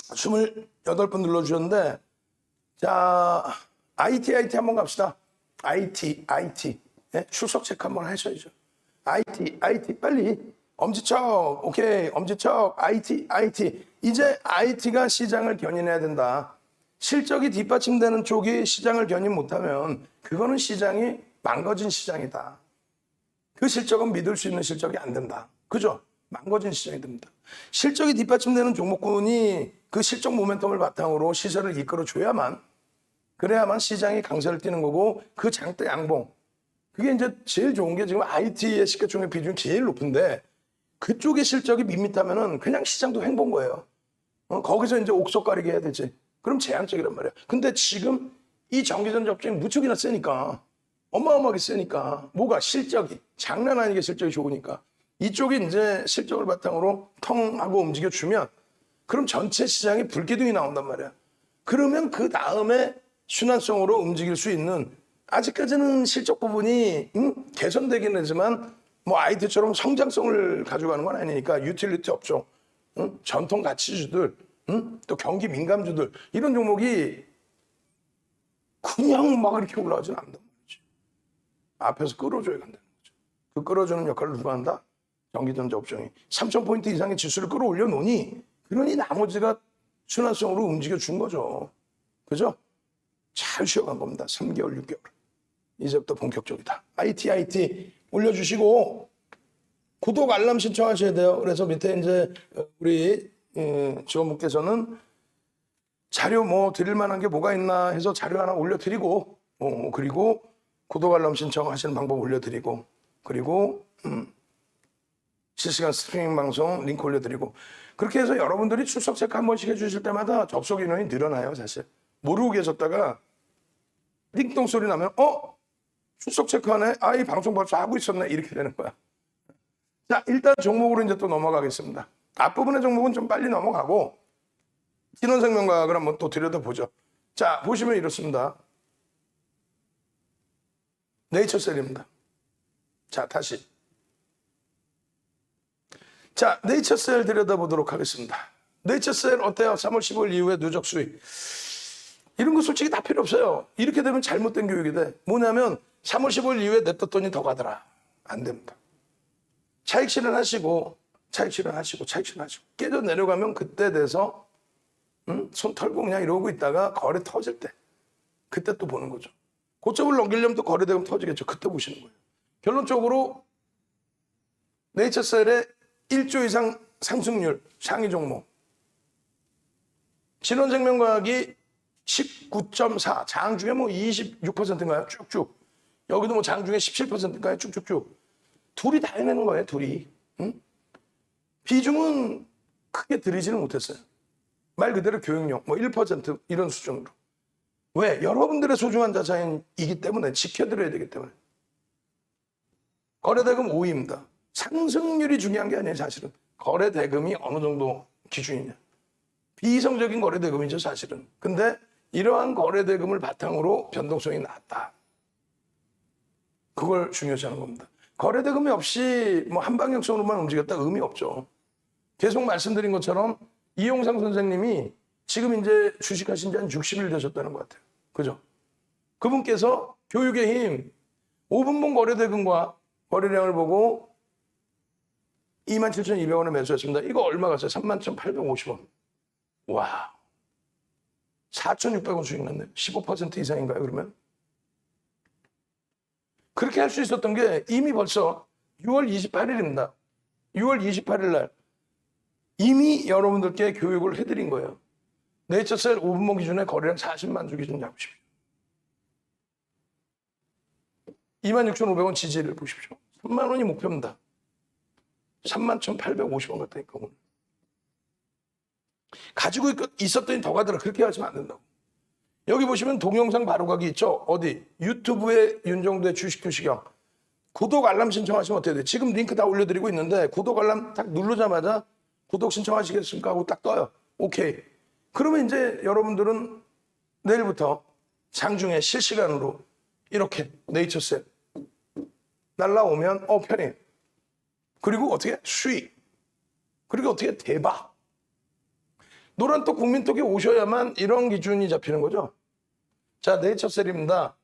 28분 눌러주셨는데 자 IT 한번 갑시다. IT 네? 출석 체크 한번 하셔야죠. IT 빨리 엄지척 오케이 엄지척 IT 이제 IT가 시장을 견인해야 된다. 실적이 뒷받침되는 쪽이 시장을 견인 못하면 그거는 시장이 망가진 시장이다. 그 실적은 믿을 수 있는 실적이 안 된다. 그죠? 망가진 시장이 됩니다. 실적이 뒷받침되는 종목군이 그 실적 모멘텀을 바탕으로 시세를 이끌어줘야만 그래야만 시장이 강세를 띠는 거고 그 장대 양봉 그게 이제 제일 좋은 게 지금 IT의 시가총액 비중이 제일 높은데 그쪽의 실적이 밋밋하면은 그냥 시장도 횡보인 거예요. 거기서 이제 옥석 가리게 해야 되지. 그럼 제한적이란 말이야. 근데 지금 이 전기전자 업종이 무척이나 세니까 어마어마하게 세니까 뭐가 실적이 장난 아니게 실적이 좋으니까 이쪽이 이제 실적을 바탕으로 텅 하고 움직여주면 그럼 전체 시장에 불기둥이 나온단 말이야. 그러면 그 다음에 순환성으로 움직일 수 있는 아직까지는 실적 부분이 개선되긴 하지만 뭐 IT처럼 성장성을 가져가는 건 아니니까 유틸리티 업종, 전통 가치주들, 또 경기 민감주들 이런 종목이 그냥 막 이렇게 올라가지는 않는단 말이지. 앞에서 끌어줘야 간다는 거죠. 그 끌어주는 역할을 누가 한다? 전기전자 업종이 3,000포인트 이상의 지수를 끌어올려 놓으니 그러니 나머지가 순환성으로 움직여 준 거죠. 그죠? 잘 쉬어간 겁니다. 3개월, 6개월. 이제부터 본격적이다. IT 올려주시고 구독 알람 신청하셔야 돼요. 그래서 밑에 이제 우리 직원분께서는 자료 뭐 드릴 만한 게 뭐가 있나 해서 자료 하나 올려드리고 그리고 구독 알람 신청하시는 방법 올려드리고 그리고 실시간 스트리밍 방송 링크 올려드리고 그렇게 해서 여러분들이 출석 체크 한 번씩 해주실 때마다 접속 인원이 늘어나요, 사실. 모르고 계셨다가 띵동 소리 나면 출석 체크하네? 이 방송 벌써 하고 있었네? 이렇게 되는 거야. 자, 일단 종목으로 이제 또 넘어가겠습니다. 앞부분의 종목은 좀 빨리 넘어가고 신원생명과학을 한번 또 들여다보죠. 자, 보시면 이렇습니다. 네이처셀입니다. 자, 다시. 자, 네이처셀 들여다보도록 하겠습니다. 네이처셀 어때요? 3월 15일 이후에 누적 수익. 이런 거 솔직히 다 필요 없어요. 이렇게 되면 잘못된 교육이 돼. 뭐냐면 3월 15일 이후에 냅뒀더니 더 가더라. 안 됩니다. 차익 실현하시고 깨져 내려가면 그때 돼서 손 털고 그냥 이러고 있다가 거래 터질 때 그때 또 보는 거죠. 고점을 넘기려면 또 거래대금 터지겠죠. 그때 보시는 거예요. 결론적으로 네이처셀의 1조 이상 상승률 상위 종목 신원생명과학이 19.4 장 중에 뭐 26%인가요? 쭉쭉. 여기도 뭐 장 중에 17%인가요? 쭉쭉쭉. 둘이 다 해내는 거예요. 둘이. 응? 비중은 크게 들이지는 못했어요. 말 그대로 교육용 뭐 1% 이런 수준으로. 왜? 여러분들의 소중한 자산이기 때문에 지켜드려야 되기 때문에. 거래대금 5위입니다. 상승률이 중요한 게 아니에요. 사실은. 거래대금이 어느 정도 기준이냐. 비이성적인 거래대금이죠. 사실은. 근데 이러한 거래대금을 바탕으로 변동성이 낮다. 그걸 중요시하는 겁니다. 거래대금이 없이 뭐 한방향성으로만 움직였다 의미 없죠. 계속 말씀드린 것처럼 이용상 선생님이 지금 이제 주식하신 지 한 60일 되셨다는 것 같아요. 그죠? 그분께서 교육의 힘 5분봉 거래대금과 거래량을 보고 27,200원에 매수했습니다. 이거 얼마 갔어요? 31,850원. 와, 4,600원 수익 났네요. 15% 이상인가요, 그러면? 그렇게 할 수 있었던 게 이미 벌써 6월 28일입니다. 6월 28일 날 이미 여러분들께 교육을 해드린 거예요. 네이처셀 5분봉 기준에 거래량 40만 주 기준 잡으십시오. 26,500원 지지를 보십시오. 3만 원이 목표입니다. 31,850원 같다니까 오늘. 가지고 있었더니 더 가더라. 그렇게 하시면 안 된다고. 여기 보시면 동영상 바로가기 있죠. 어디? 유튜브에 윤정도의 주식규시경. 구독 알람 신청하시면 어떻게 돼요? 지금 링크 다 올려드리고 있는데 구독 알람 딱 누르자마자 구독 신청하시겠습니까? 하고 딱 떠요. 오케이. 그러면 이제 여러분들은 내일부터 장중에 실시간으로 이렇게 네이처셀 날라오면 편해. 그리고 어떻게? 수익. 그리고 어떻게? 대박. 노란톡 국민톡에 오셔야만 이런 기준이 잡히는 거죠. 자, 네이처셀입니다.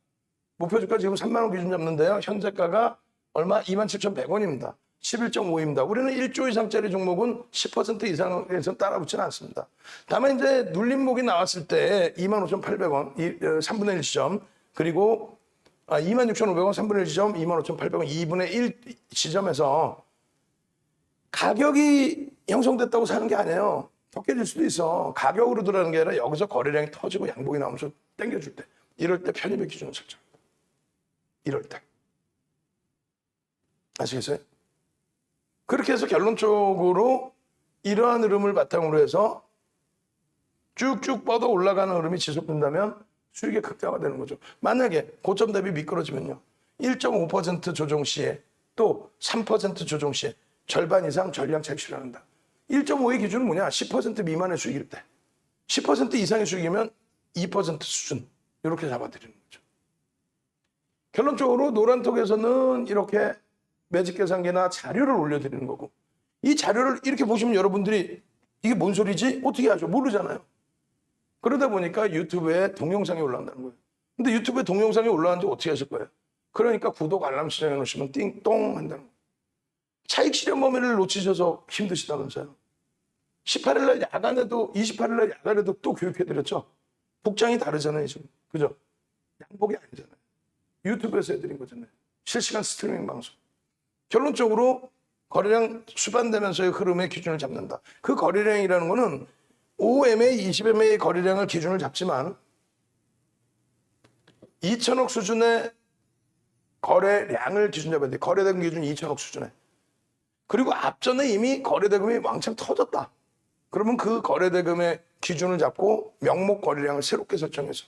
목표주가 지금 3만 원 기준 잡는데요. 현재가가 얼마? 27,100원입니다. 11.5입니다. 우리는 1조 이상짜리 종목은 10% 이상에서 따라붙지는 않습니다. 다만 이제 눌림목이 나왔을 때 25,800원, 3분의 1 지점, 그리고 26,500원, 3분의 1 지점, 25,800원, 2분의 1 지점에서 가격이 형성됐다고 사는 게 아니에요. 더 깨질 수도 있어. 가격으로 들어가는 게 아니라 여기서 거래량이 터지고 양봉이 나오면서 땡겨줄 때. 이럴 때 편입의 기준을 설정. 이럴 때. 아시겠어요? 그렇게 해서 결론적으로 이러한 흐름을 바탕으로 해서 쭉쭉 뻗어 올라가는 흐름이 지속된다면 수익의 극대화가 되는 거죠. 만약에 고점 대비 미끄러지면요. 1.5% 조정 시에 또 3% 조정 시에 절반 이상 전량 차익 실현한다. 1.5의 기준은 뭐냐? 10% 미만의 수익일 때. 10% 이상의 수익이면 2% 수준. 이렇게 잡아드리는 거죠. 결론적으로 노란톡에서는 이렇게 매직 계산기나 자료를 올려드리는 거고 이 자료를 이렇게 보시면 여러분들이 이게 뭔 소리지? 어떻게 하죠? 모르잖아요. 그러다 보니까 유튜브에 동영상이 올라온다는 거예요. 근데 유튜브에 동영상이 올라왔는데 어떻게 하실 거예요? 그러니까 구독 알람 설정해 놓으시면 띵똥 한다는 거예요. 차익 실현 범위를 놓치셔서 힘드시다면서요. 18일 날 야간에도 28일 날 야간에도 또 교육해드렸죠. 복장이 다르잖아요 지금. 그죠? 양복이 아니잖아요. 유튜브에서 해드린 거잖아요. 실시간 스트리밍 방송. 결론적으로 거래량 수반되면서의 흐름의 기준을 잡는다. 그 거래량이라는 거는 5MA, 20MA 거래량을 기준을 잡지만 2천억 수준의 거래량을 기준 잡아야 돼. 거래대금 기준 2천억 수준에. 그리고 앞전에 이미 거래대금이 왕창 터졌다. 그러면 그 거래대금의 기준을 잡고 명목 거래량을 새롭게 설정해서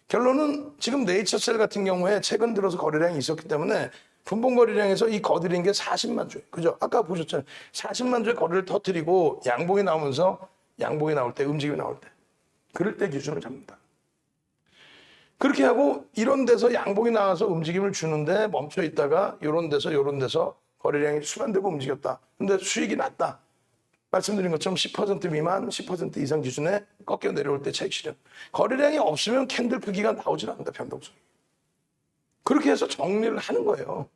결론은 지금 네이처셀 같은 경우에 최근 들어서 거래량이 있었기 때문에 분봉 거래량에서 이 거들인 게 40만 주. 그죠? 아까 보셨잖아요. 40만 주의 거래를 터뜨리고 양봉이 나오면서 양봉이 나올 때, 움직임이 나올 때. 그럴 때 기준을 잡는다. 그렇게 하고 이런 데서 양봉이 나와서 움직임을 주는데 멈춰 있다가 이런 데서 거래량이 수반되고 움직였다. 근데 수익이 낮다. 말씀드린 것처럼 10% 미만, 10% 이상 기준에 꺾여 내려올 때 차익 실현. 거래량이 없으면 캔들 크기가 나오질 않는다, 변동성이. 그렇게 해서 정리를 하는 거예요.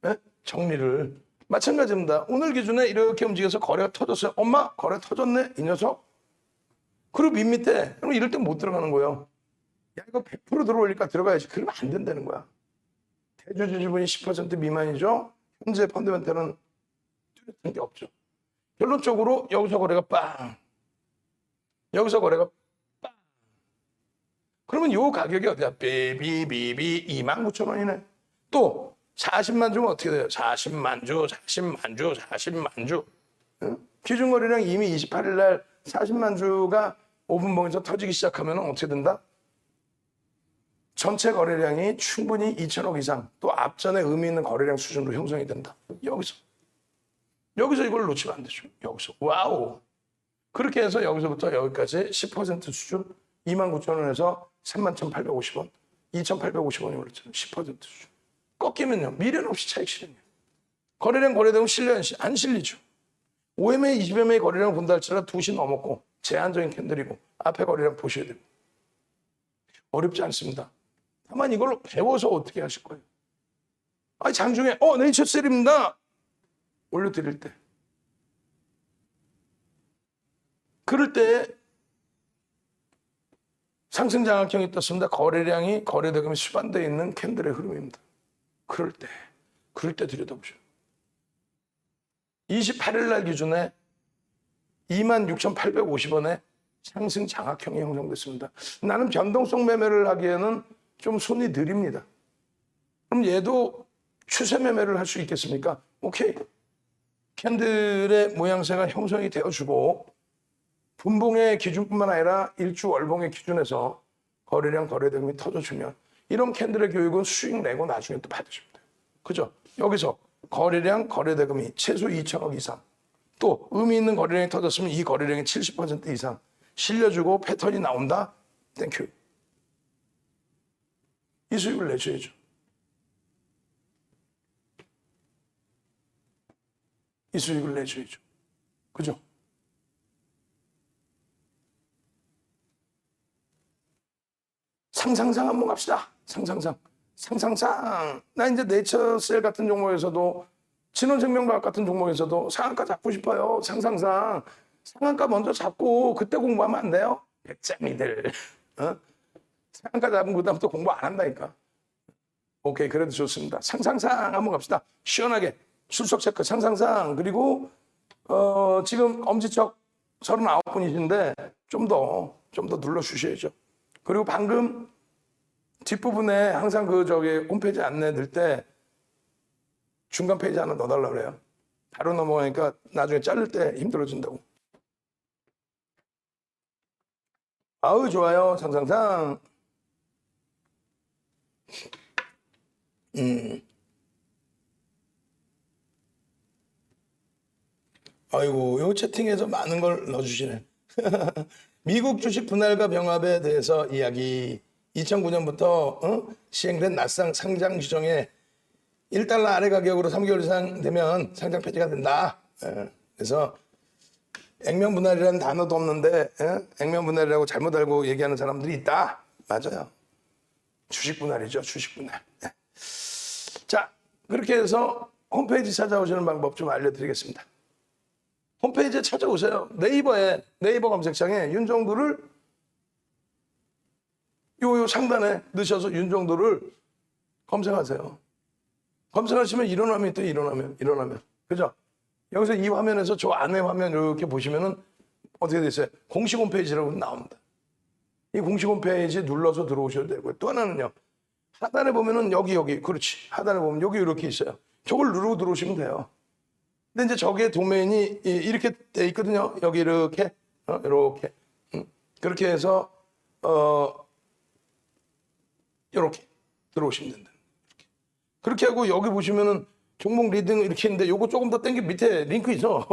네? 정리를. 마찬가지입니다. 오늘 기준에 이렇게 움직여서 거래가 터졌어요. 엄마, 거래 터졌네? 이 녀석? 그리고 밑에, 그럼 이럴 땐 못 들어가는 거예요. 야, 이거 100% 들어올리니까 들어가야지. 그러면 안 된다는 거야. 대주주 지분이 10% 미만이죠? 현재 펀드멘트는 뚜렷한 게 없죠. 결론적으로 여기서 거래가 빵. 여기서 거래가 빵. 그러면 요 가격이 어디야? 비비비비 29,000원이네. 또 40만 주면 어떻게 돼요? 40만 주, 40만 주, 40만 주. 응? 기준 거래량 이미 28일 날 40만 주가 5분봉에서 터지기 시작하면 어떻게 된다? 전체 거래량이 충분히 2천억 이상 또 앞전에 의미 있는 거래량 수준으로 형성이 된다. 여기서 이걸 놓치면 안 되죠. 여기서. 와우. 그렇게 해서 여기서부터 여기까지 10% 수준 29,000원에서 31,850원, 2,850원이 올랐잖아요. 10% 수준. 꺾이면요. 미련 없이 차익 실현이에요. 거래량 거래되면 실려 안 실리죠. 5MA, 20MA 거래량 본다 할지라도 2시 넘었고 제한적인 캔들이고 앞에 거래량 보셔야 됩니다. 어렵지 않습니다. 다만 이걸 배워서 어떻게 하실 거예요? 아니 장중에 네이처셀입니다. 올려드릴 때. 그럴 때 상승 장악형이 떴습니다. 거래량이 거래대금이 수반되어 있는 캔들의 흐름입니다. 그럴 때 들여다보셔요. 28일 날 기준에 26,850원에 상승 장악형이 형성됐습니다. 나는 변동성 매매를 하기에는 좀 손이 느립니다. 그럼 얘도 추세 매매를 할 수 있겠습니까? 오케이. 캔들의 모양새가 형성이 되어주고 분봉의 기준뿐만 아니라 일주 월봉의 기준에서 거래량 거래대금이 터져주면 이런 캔들의 교육은 수익 내고 나중에 또 받으십니다. 그죠? 여기서 거래량 거래대금이 최소 2천억 이상 또 의미 있는 거래량이 터졌으면 이 거래량이 70% 이상 실려주고 패턴이 나온다? 땡큐. 이 수익을 내줘야죠. 이 수익을 내줘야죠. 그죠? 상상상 한번 갑시다. 상상상. 나 이제 네이처셀 같은 종목에서도 신원생명과학 같은 종목에서도 상한가 잡고 싶어요. 상상상. 상한가 먼저 잡고 그때 공부하면 안 돼요? 백장이들. 상한가 잡은 그 다음부터 공부 안 한다니까. 오케이, 그래도 좋습니다. 상상상 한번 갑시다. 시원하게. 출석 체크 상상상. 그리고 지금 엄지척 39분이신데 좀 더 눌러주셔야죠. 그리고 방금 뒷부분에 항상 홈페이지 안내 넣을 때 중간 페이지 하나 넣어달라고 그래요. 바로 넘어가니까 나중에 자를 때 힘들어진다고. 아우 좋아요. 상상상. 아이고, 요 채팅에서 많은 걸 넣어주시네. 미국 주식 분할과 병합에 대해서 이야기. 2009년부터 시행된 낯상 상장 규정에 1달러 아래 가격으로 3개월 이상 되면 상장 폐지가 된다. 그래서 액면 분할이라는 단어도 없는데 액면 분할이라고 잘못 알고 얘기하는 사람들이 있다. 맞아요. 주식 분할이죠. 주식 분할. 자, 그렇게 해서 홈페이지 찾아오시는 방법 좀 알려드리겠습니다. 홈페이지에 찾아오세요. 네이버 검색창에 윤정도를 요 상단에 넣으셔서 윤정도를 검색하세요. 검색하시면 일어나면 또 일어나면. 그죠? 여기서 이 화면에서 저 안에 화면 이렇게 보시면은 어떻게 됐어요? 공식 홈페이지라고 나옵니다. 이 공식 홈페이지 눌러서 들어오셔도 되고요. 또 하나는요. 하단에 보면은 여기 그렇지. 하단에 보면 여기 이렇게 있어요. 저걸 누르고 들어오시면 돼요. 근데 이제 저게 도메인이 이렇게 돼 있거든요. 여기 이렇게, 이렇게. 그렇게 해서, 이렇게 들어오시면 된다. 그렇게 하고 여기 보시면은 종목 리딩 이렇게 있는데 요거 조금 더 당겨 밑에 링크 있어.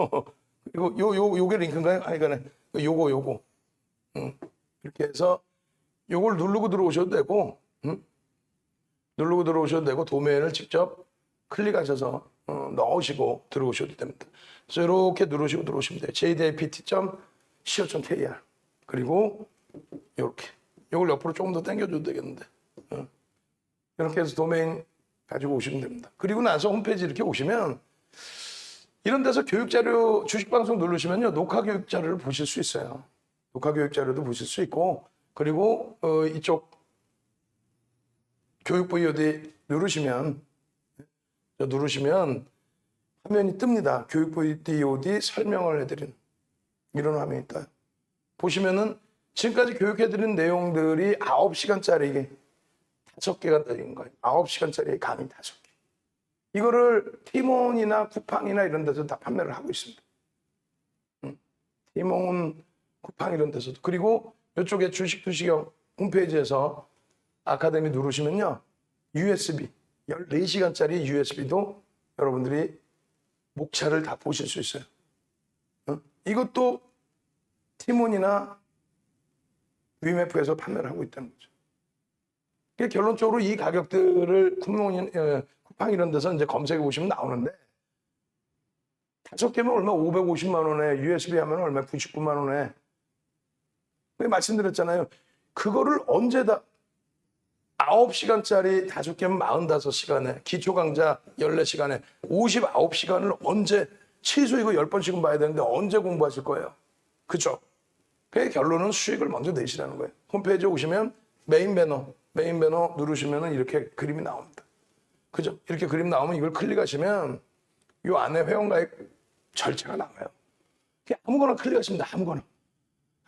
이거 요게 링크인가요? 하여간에 요거. 이렇게 해서 요걸 누르고 들어오셔도 되고, 누르고 들어오셔도 되고 도메인을 직접 클릭하셔서 넣으시고 들어오셔도 됩니다. 그래서 이렇게 누르시고 들어오시면 돼요. jdapt.co.kr 그리고 이렇게 이걸 옆으로 조금 더 당겨줘도 되겠는데 이렇게 해서 도메인 가지고 오시면 됩니다. 그리고 나서 홈페이지 이렇게 오시면 이런 데서 교육자료 주식방송 누르시면요 녹화 교육자료를 보실 수 있어요. 녹화 교육자료도 보실 수 있고 그리고 이쪽 교육 VOD 누르시면 화면이 뜹니다. 교육 VOD 설명을 해드린 이런 화면이 떠요. 보시면은 지금까지 교육해드린 내용들이 9시간짜리 5개가 들린 거예요. 9시간짜리 강의 5개. 이거를 티몬이나 쿠팡이나 이런 데서 다 판매를 하고 있습니다. 티몬, 쿠팡 이런 데서도. 그리고 이쪽에 주식투시경 홈페이지에서 아카데미 누르시면요. USB, 14시간짜리 USB도 여러분들이 목차를 다 보실 수 있어요. 이것도 티몬이나 위메프에서 판매를 하고 있다는 거죠. 결론적으로 이 가격들을 쿠팡 이런 데서 이제 검색해 보시면 나오는데 5개면 얼마? 550만 원에 USB 하면 얼마? 99만 원에. 말씀드렸잖아요. 그거를 언제 다 9시간짜리 5개면 45시간에 기초 강좌 14시간에 59시간을 언제 최소 이거 10번씩은 봐야 되는데 언제 공부하실 거예요? 그죠? 그 결론은 수익을 먼저 내시라는 거예요. 홈페이지에 오시면 메인 배너 누르시면 이렇게 그림이 나옵니다. 그죠? 이렇게 그림 나오면 이걸 클릭하시면 이 안에 회원가입 절차가 나와요. 아무거나 클릭하시면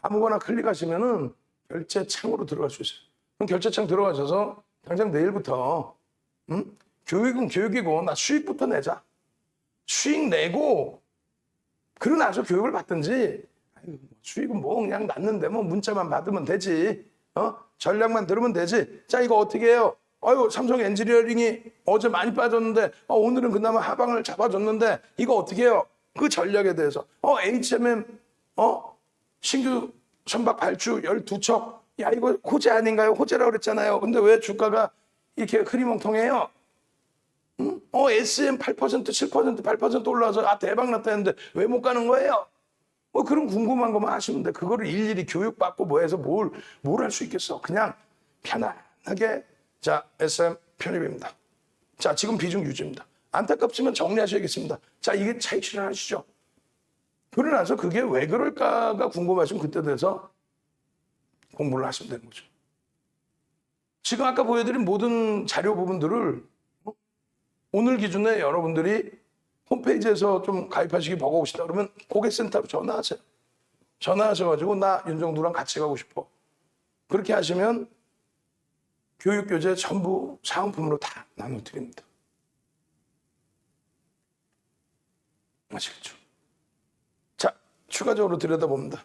아무거나 클릭하시면은 결제 창으로 들어갈 수 있어요. 그럼 결제창 들어가셔서 당장 내일부터 교육은 교육이고 나 수익부터 내자. 수익 내고 그러고 나서 교육을 받든지 수익은 뭐 그냥 났는데 뭐 문자만 받으면 되지. 전략만 들으면 되지. 자 이거 어떻게 해요? 아유 삼성 엔지니어링이 어제 많이 빠졌는데 오늘은 그나마 하방을 잡아줬는데 이거 어떻게 해요? 그 전략에 대해서 HMM 신규 선박 발주 12척 야 이거 호재 아닌가요? 호재라고 그랬잖아요. 근데 왜 주가가 이렇게 흐리멍텅해요? SM 8% 7% 8% 올라와서 대박 났다 했는데 왜 못 가는 거예요? 뭐 그런 궁금한 것만 하시면 돼. 그거를 일일이 교육받고 뭐 해서 뭘 할 수 있겠어. 그냥 편안하게 자 SM 편입입니다. 자 지금 비중 유지입니다. 안타깝지만 정리하셔야겠습니다. 자 이게 차익 실현하시죠. 그러고 나서 그게 왜 그럴까가 궁금하시면 그때 돼서 공부를 하시면 되는 거죠. 지금 아까 보여드린 모든 자료 부분들을 오늘 기준에 여러분들이 홈페이지에서 좀 가입하시기 버거우시다 그러면 고객센터로 전화하세요. 전화하셔가지고 나 윤정두랑 같이 가고 싶어. 그렇게 하시면 교육교재 전부 사은품으로 다 나눠드립니다. 아시겠죠? 자, 추가적으로 들여다봅니다.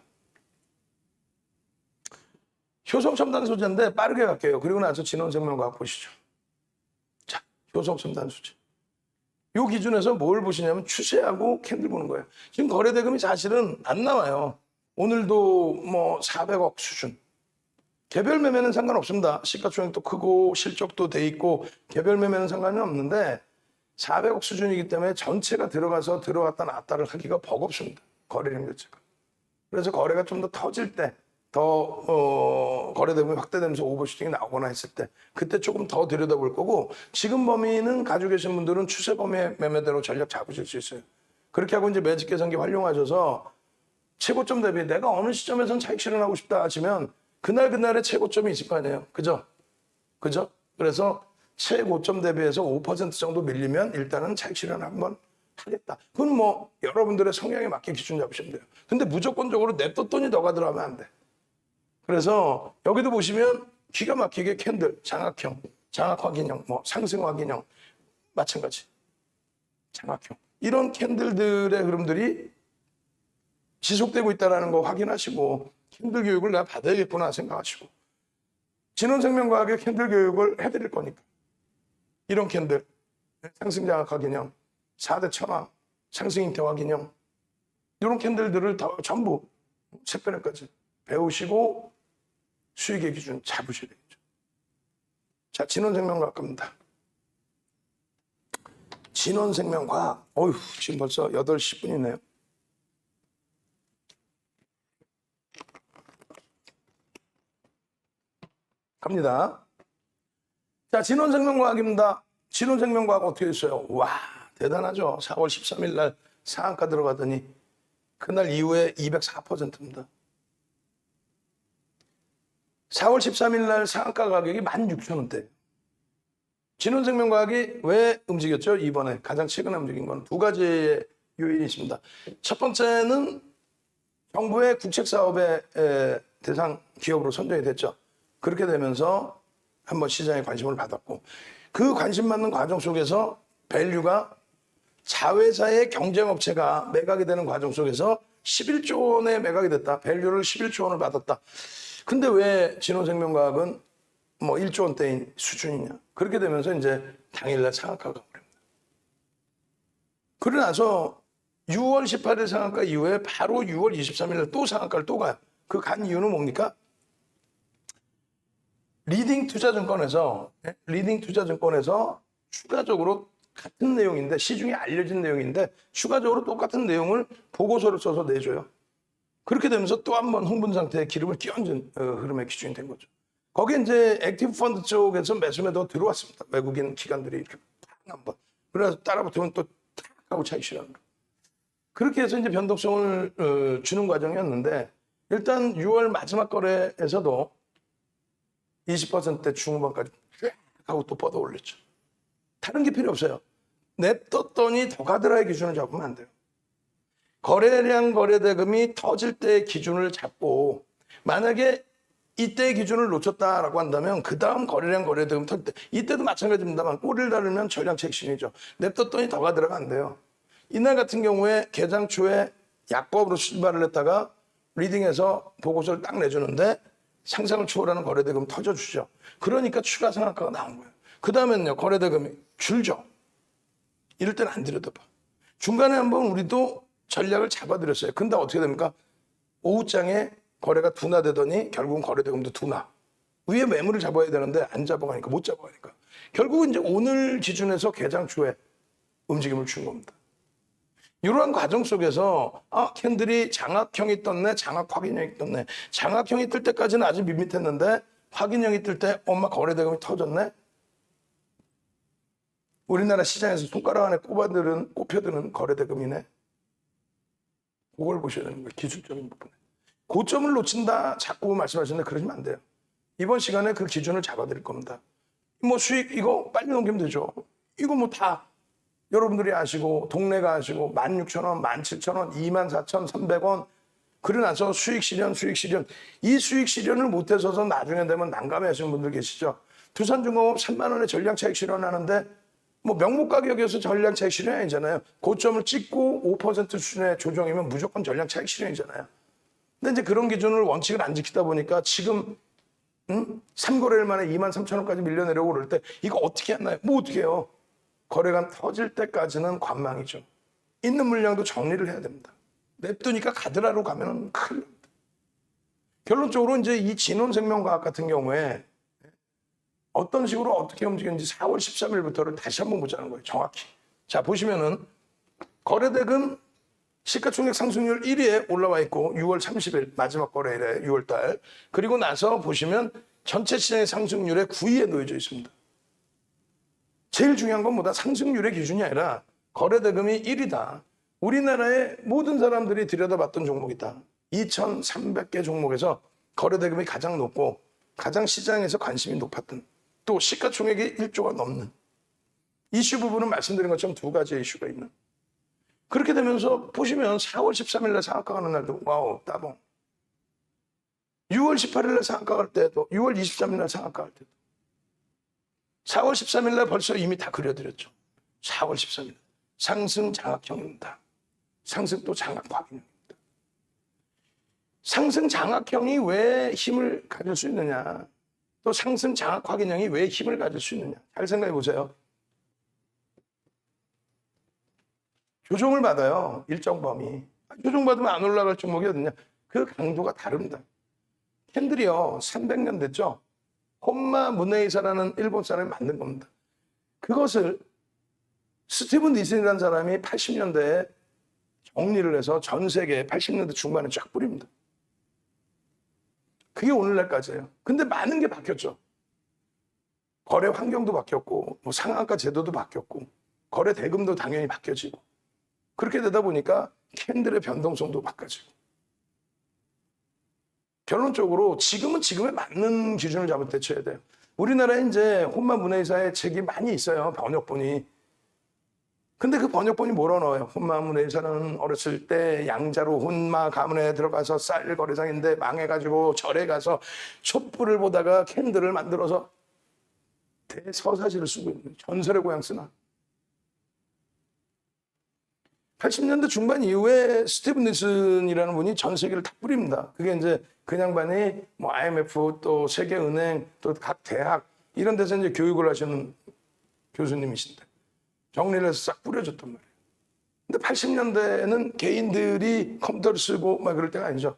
효성첨단 소재인데 빠르게 갈게요. 그리고 나서 진원생명과학 보시죠. 자, 효성첨단 소재. 이 기준에서 뭘 보시냐면 추세하고 캔들 보는 거예요. 지금 거래대금이 사실은 안 나와요. 오늘도 뭐 400억 수준. 개별 매매는 상관없습니다. 시가총액도 크고 실적도 돼 있고 개별 매매는 상관이 없는데 400억 수준이기 때문에 전체가 들어가서 들어갔다 놨다를 하기가 버겁습니다. 거래량 자체가. 그래서 거래가 좀 더 터질 때 더 거래대금이 확대되면서 오버슈팅이 나오거나 했을 때 그때 조금 더 들여다볼 거고 지금 범위는 가지고 계신 분들은 추세 범위의 매매대로 전략 잡으실 수 있어요. 그렇게 하고 이제 매직 계산기 활용하셔서 최고점 대비 내가 어느 시점에선 차익 실현하고 싶다 하시면 그날의 최고점이 있을 거 아니에요. 그죠? 그래서 최고점 대비해서 5% 정도 밀리면 일단은 차익 실현 한번 하겠다. 그건 뭐 여러분들의 성향에 맞게 기준 잡으시면 돼요. 근데 무조건적으로 냅뒀더니 너가 들어가면 안 돼. 그래서 여기도 보시면 기가 막히게 캔들, 장악 확인형, 뭐 상승 확인형 마찬가지. 장악형. 이런 캔들들의 흐름들이 지속되고 있다는 거 확인하시고 캔들 교육을 내가 받아야겠구나 생각하시고 진원생명과학의 캔들 교육을 해드릴 거니까 이런 캔들 상승장악화 기념, 4대 천왕, 상승인태화 기념 이런 캔들들을 다 전부 색변에까지 배우시고 수익의 기준 잡으셔야 되겠죠. 자, 진원생명과학 갑니다. 진원생명과학. 어휴, 지금 벌써 8시 10분이네요. 갑니다. 자, 진원생명과학입니다. 진원생명과학 어떻게 됐어요? 와, 대단하죠. 4월 13일 날 상한가 들어가더니 그날 이후에 204%입니다. 4월 13일 날 상한가 가격이 16,000원대. 진원생명과학이 왜 움직였죠? 이번에 가장 최근에 움직인 건 두 가지의 요인이 있습니다. 첫 번째는 정부의 국책사업의 대상 기업으로 선정이 됐죠. 그렇게 되면서 한번 시장에 관심을 받았고 그 관심 받는 과정 속에서 밸류가 자회사의 경쟁업체가 매각이 되는 과정 속에서 11조 원에 매각이 됐다. 밸류를 11조 원을 받았다. 근데 왜 진원생명과학은 뭐 1조 원대인 수준이냐. 그렇게 되면서 이제 당일날 상한가가 오릅니다. 그러고 나서 6월 18일 상한가 이후에 바로 6월 23일 날 또 상한가를 또 가요. 그 간 이유는 뭡니까? 리딩 투자증권에서 추가적으로 같은 내용인데 시중에 알려진 내용인데 추가적으로 똑같은 내용을 보고서를 써서 내줘요. 그렇게 되면서 또 한 번 흥분 상태에 기름을 끼얹은 흐름의 기준이 된 거죠. 거기에 이제 액티브 펀드 쪽에서 매수 매도가 들어왔습니다. 외국인 기관들이 이렇게 팍 한번. 그래서 따라붙으면 또 탁 하고 차익 실현을. 그렇게 해서 이제 변동성을 주는 과정이었는데 일단 6월 마지막 거래에서도 20%대 중후반까지 쫙 하고 또 뻗어 올렸죠. 다른 게 필요 없어요. 냅뒀더니 더 가더라의 기준을 잡으면 안 돼요. 거래량 거래대금이 터질 때의 기준을 잡고 만약에 이때의 기준을 놓쳤다라고 한다면 그 다음 거래량 거래대금 터질 때 이때도 마찬가지입니다만 꼬리를 다르면 전략책신이죠. 냅뒀더니 더 가더라가 안 돼요. 이날 같은 경우에 개장 초에 약법으로 출발을 했다가 리딩에서 보고서를 딱 내주는데 상상을 초월하는 거래대금 터져주죠. 그러니까 추가 상한가가 나온 거예요. 그 다음에는요, 거래대금이 줄죠. 이럴 때는 안 들여다봐. 중간에 한번 우리도 전략을 잡아드렸어요. 근데 어떻게 됩니까? 오후장에 거래가 둔화되더니 결국은 거래대금도 둔화. 위에 매물을 잡아야 되는데 안 잡아가니까 못 잡아가니까. 결국은 이제 오늘 기준에서 개장 초에 움직임을 준 겁니다. 이러한 과정 속에서 캔들이 장악형이 떴네, 장악 확인형이 떴네. 장악형이 뜰 때까지는 아주 밋밋했는데 확인형이 뜰 때 엄마 거래대금이 터졌네. 우리나라 시장에서 손가락 안에 꼽혀드는 거래대금이네. 그걸 보셔야 되는 거예요. 기술적인 부분에. 고점을 놓친다 자꾸 말씀하시는데 그러시면 안 돼요. 이번 시간에 그 기준을 잡아드릴 겁니다. 뭐 수익 이거 빨리 넘기면 되죠. 이거 뭐 다 여러분들이 아시고 동네가 아시고 16,000원, 17,000원, 24,300원 그러고 나서 수익 실현 이 수익 실현을 못해서서 나중에 되면 난감해 하시는 분들 계시죠. 두산중공업 3만 원에 전량 차익 실현하는데 뭐 명목 가격에서 전량 차익 실현이 아니잖아요. 고점을 찍고 5% 수준의 조정이면 무조건 전량 차익 실현이잖아요. 근데 이제 그런 기준을 원칙을 안 지키다 보니까 지금 3거래일 만에 23,000원까지 밀려내려고 그럴 때 이거 어떻게 하나요? 뭐 어떻게 해요? 거래가 터질 때까지는 관망이죠. 있는 물량도 정리를 해야 됩니다. 냅두니까 가드라로 가면 큰일 납니다. 결론적으로 이제 이 진원생명과학 같은 경우에 어떤 식으로 어떻게 움직이는지 4월 13일부터를 다시 한번 보자는 거예요. 정확히. 자, 보시면은 거래대금 시가총액 상승률 1위에 올라와 있고 6월 30일 마지막 거래일에 6월달 그리고 나서 보시면 전체 시장의 상승률의 9위에 놓여져 있습니다. 제일 중요한 건 뭐다? 상승률의 기준이 아니라 거래대금이 1위다. 우리나라의 모든 사람들이 들여다봤던 종목이다. 2,300개 종목에서 거래대금이 가장 높고 가장 시장에서 관심이 높았던 또 시가총액이 1조가 넘는 이슈 부분은 말씀드린 것처럼 두 가지의 이슈가 있는 그렇게 되면서 보시면 4월 13일 날 상한가 가는 날도 와우 따봉 6월 18일 날 상한가 갈 때도 6월 23일 날 상한가 갈 때도 4월 13일 날 벌써 이미 다 그려드렸죠. 4월 13일 상승 장악형입니다. 상승 또 장악 확인형입니다. 상승 장악형이 왜 힘을 가질 수 있느냐? 또 상승 장악 확인형이 왜 힘을 가질 수 있느냐? 잘 생각해 보세요. 조종을 받아요. 일정 범위. 조종받으면 안 올라갈 종목이 어딨냐? 그 강도가 다릅니다. 캔들이요. 300년 됐죠? 혼마 문에이사라는 일본 사람이 만든 겁니다. 그것을 스티븐 니슨이라는 사람이 80년대에 정리를 해서 전 세계 80년대 중반에 쫙 뿌립니다. 그게 오늘날까지예요. 근데 많은 게 바뀌었죠. 거래 환경도 바뀌었고, 뭐 상한가 제도도 바뀌었고, 거래 대금도 당연히 바뀌어지고, 그렇게 되다 보니까 캔들의 변동성도 바뀌어지고. 결론적으로 지금은 지금에 맞는 기준을 잡아 대처해야 돼요. 우리나라에 이제 혼마 문해사의 책이 많이 있어요. 번역본이. 근데 그 번역본이 뭐라 넣어요? 혼마 문해사는 어렸을 때 양자로 혼마 가문에 들어가서 쌀 거래상인데 망해가지고 절에 가서 촛불을 보다가 캔들을 만들어서 대서사시를 쓰고 있는 전설의 고향 쓰나. 80년대 중반 이후에 스티븐 니슨이라는 분이 전 세계를 다 뿌립니다. 그게 이제 그 양반이 뭐 IMF 또 세계은행 또 각 대학 이런 데서 이제 교육을 하시는 교수님이신데 정리를 해서 싹 뿌려줬단 말이에요. 근데 80년대에는 개인들이 컴퓨터를 쓰고 막 그럴 때가 아니죠.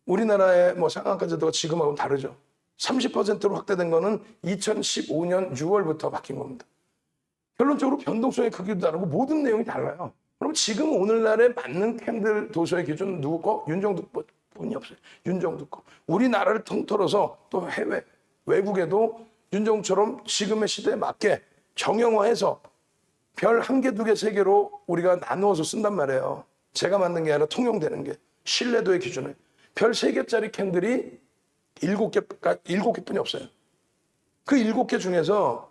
우리나라의 뭐 상한가 제도가 지금하고는 다르죠. 30%로 확대된 거는 2015년 6월부터 바뀐 겁니다. 결론적으로 변동성의 크기도 다르고 모든 내용이 달라요. 그럼 지금 오늘날에 맞는 캔들 도서의 기준은 누구 거? 윤정두 뿐이 없어요. 윤정두 거. 우리나라를 통틀어서 또 해외, 외국에도 윤정처럼 지금의 시대에 맞게 정형화해서 별 1개, 2개, 3개로 우리가 나누어서 쓴단 말이에요. 제가 만든 게 아니라 통용되는 게 신뢰도의 기준에 별 3개짜리 캔들이 7개뿐이 없어요. 그 7개 중에서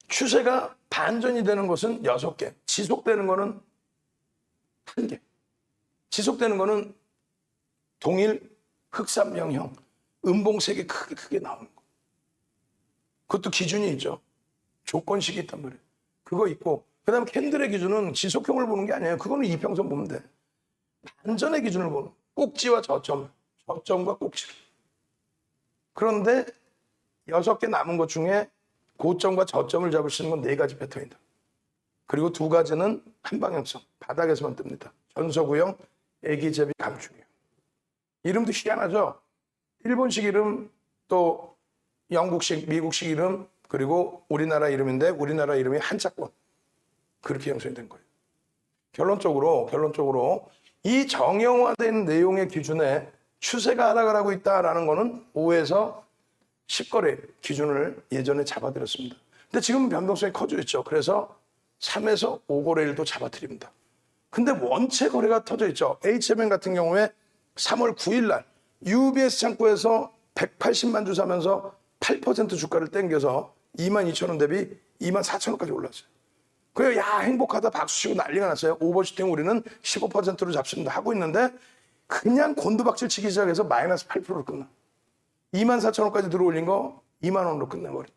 추세가 반전이 되는 것은 6개, 지속되는 거는 1개. 지속되는 거는 동일 흑삼형형, 음봉 3개 크게 나오는 거. 그것도 기준이 있죠. 조건식이 있단 말이에요. 그거 있고, 그 다음에 캔들의 기준은 지속형을 보는 게 아니에요. 그거는 이평선 보면 돼. 반전의 기준을 보는 거예요. 꼭지와 저점, 저점과 꼭지를. 그런데 6개 남은 것 중에 고점과 저점을 잡을 수 있는 건 4가지 패턴이다. 그리고 2가지는 한방향성, 바닥에서만 뜹니다. 전서구형, 애기제비 감축이에요. 이름도 희한하죠? 일본식 이름, 또 영국식, 미국식 이름, 그리고 우리나라 이름인데 우리나라 이름이 한자권. 그렇게 형성이 된 거예요. 결론적으로 이 정형화된 내용의 기준에 추세가 하락을 하고 있다라는 거는 5에서 10거래 기준을 예전에 잡아드렸습니다. 근데 지금 변동성이 커져 있죠. 그래서 3에서 5거래일도 잡아드립니다. 근데 원체 거래가 터져 있죠. HMN 같은 경우에 3월 9일 날 UBS 창구에서 180만 주 사면서 8% 주가를 땡겨서 22,000원 대비 24,000원까지 올랐어요. 그래서 야 행복하다 박수치고 난리가 났어요. 오버슈팅 우리는 15%로 잡습니다 하고 있는데 그냥 곤두박질 치기 시작해서 마이너스 8%로 끝나. 24,000원까지 들어올린 거 2만 원으로 끝내버렸다.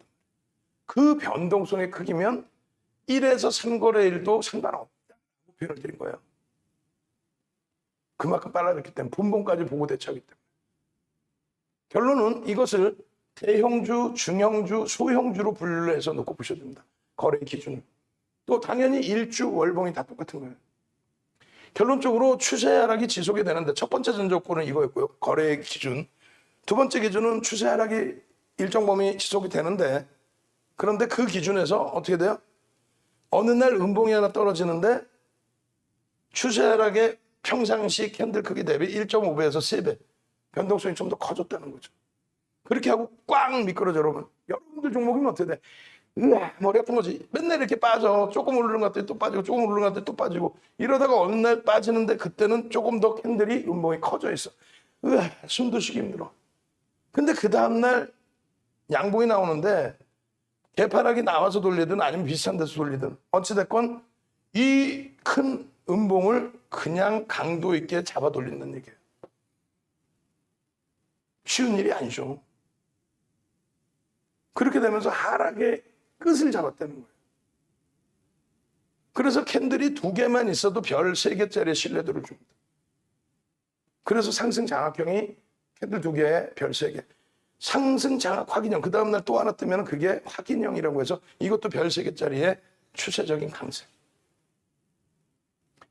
그 변동성의 크기면 1에서 3거래일도 상관없다고 표현을 드린 거예요. 그만큼 빨라졌기 때문에 분봉까지 보고 대처하기 때문에. 결론은 이것을 대형주, 중형주, 소형주로 분류해서 놓고 보셔야 됩니다. 거래 기준을. 또 당연히 일주, 월봉이 다 똑같은 거예요. 결론적으로 추세 하락이 지속이 되는데 첫 번째 전조건은 이거였고요. 거래의 기준. 두 번째 기준은 추세 하락이 일정 범위 지속이 되는데 그런데 그 기준에서 어떻게 돼요? 어느 날 음봉이 하나 떨어지는데 추세 하락의 평상시 캔들 크기 대비 1.5배에서 3배 변동성이 좀 더 커졌다는 거죠. 그렇게 하고 꽉 미끄러져 여러분. 여러분들 종목이면 어떻게 돼? 으아 머리 아픈 거지. 맨날 이렇게 빠져. 조금 오르는 것 같더니 또 빠지고 조금 오르는 것 같더니 또 빠지고 이러다가 어느 날 빠지는데 그때는 조금 더 캔들이 음봉이 커져 있어. 으아 숨도 쉬기 힘들어. 근데 그 다음날 양봉이 나오는데 개파락이 나와서 돌리든 아니면 비슷한 데서 돌리든 어찌됐건 이 큰 음봉을 그냥 강도 있게 잡아 돌린다는 얘기예요. 쉬운 일이 아니죠. 그렇게 되면서 하락의 끝을 잡았다는 거예요. 그래서 캔들이 2개만 있어도 별 3개짜리 신뢰도를 줍니다. 그래서 상승 장악형이 캔들 2개에 별 3개. 상승 장악 확인형. 그 다음날 또 하나 뜨면 그게 확인형이라고 해서 이것도 별 3개짜리의 추세적인 강세.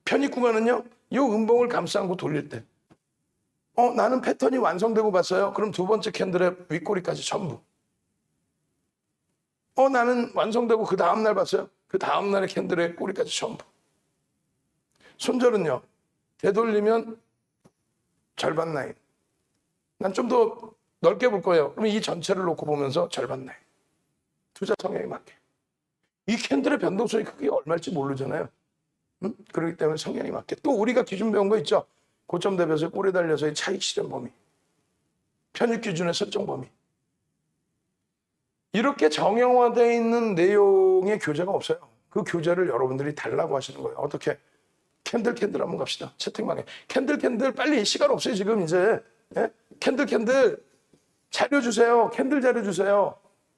편입 구간은요, 이 음봉을 감싸 안고 돌릴 때. 나는 패턴이 완성되고 봤어요. 그럼 2번째 캔들의 윗꼬리까지 전부. 나는 완성되고 그 다음날 봤어요. 그 다음날의 캔들의 꼬리까지 전부. 손절은요, 되돌리면 절반 라인. 난 좀 더 넓게 볼 거예요. 그러면 이 전체를 놓고 보면서 절반 라인. 투자 성향에 맞게. 이 캔들의 변동성이 크게 얼마일지 모르잖아요. 그렇기 때문에 성향에 맞게. 또 우리가 기준 배운 거 있죠. 고점 대비해서 꼬리 달려서의 차익 실현 범위. 편입 기준의 설정 범위. 이렇게 정형화되어 있는 내용의 교재가 없어요. 그 교재를 여러분들이 달라고 하시는 거예요. 어떻게? 캔들 한번 갑시다. 채팅방에. 캔들 빨리 시간 없어요 지금 이제. 예? 캔들 자료 주세요. 캔들 자료 주세요.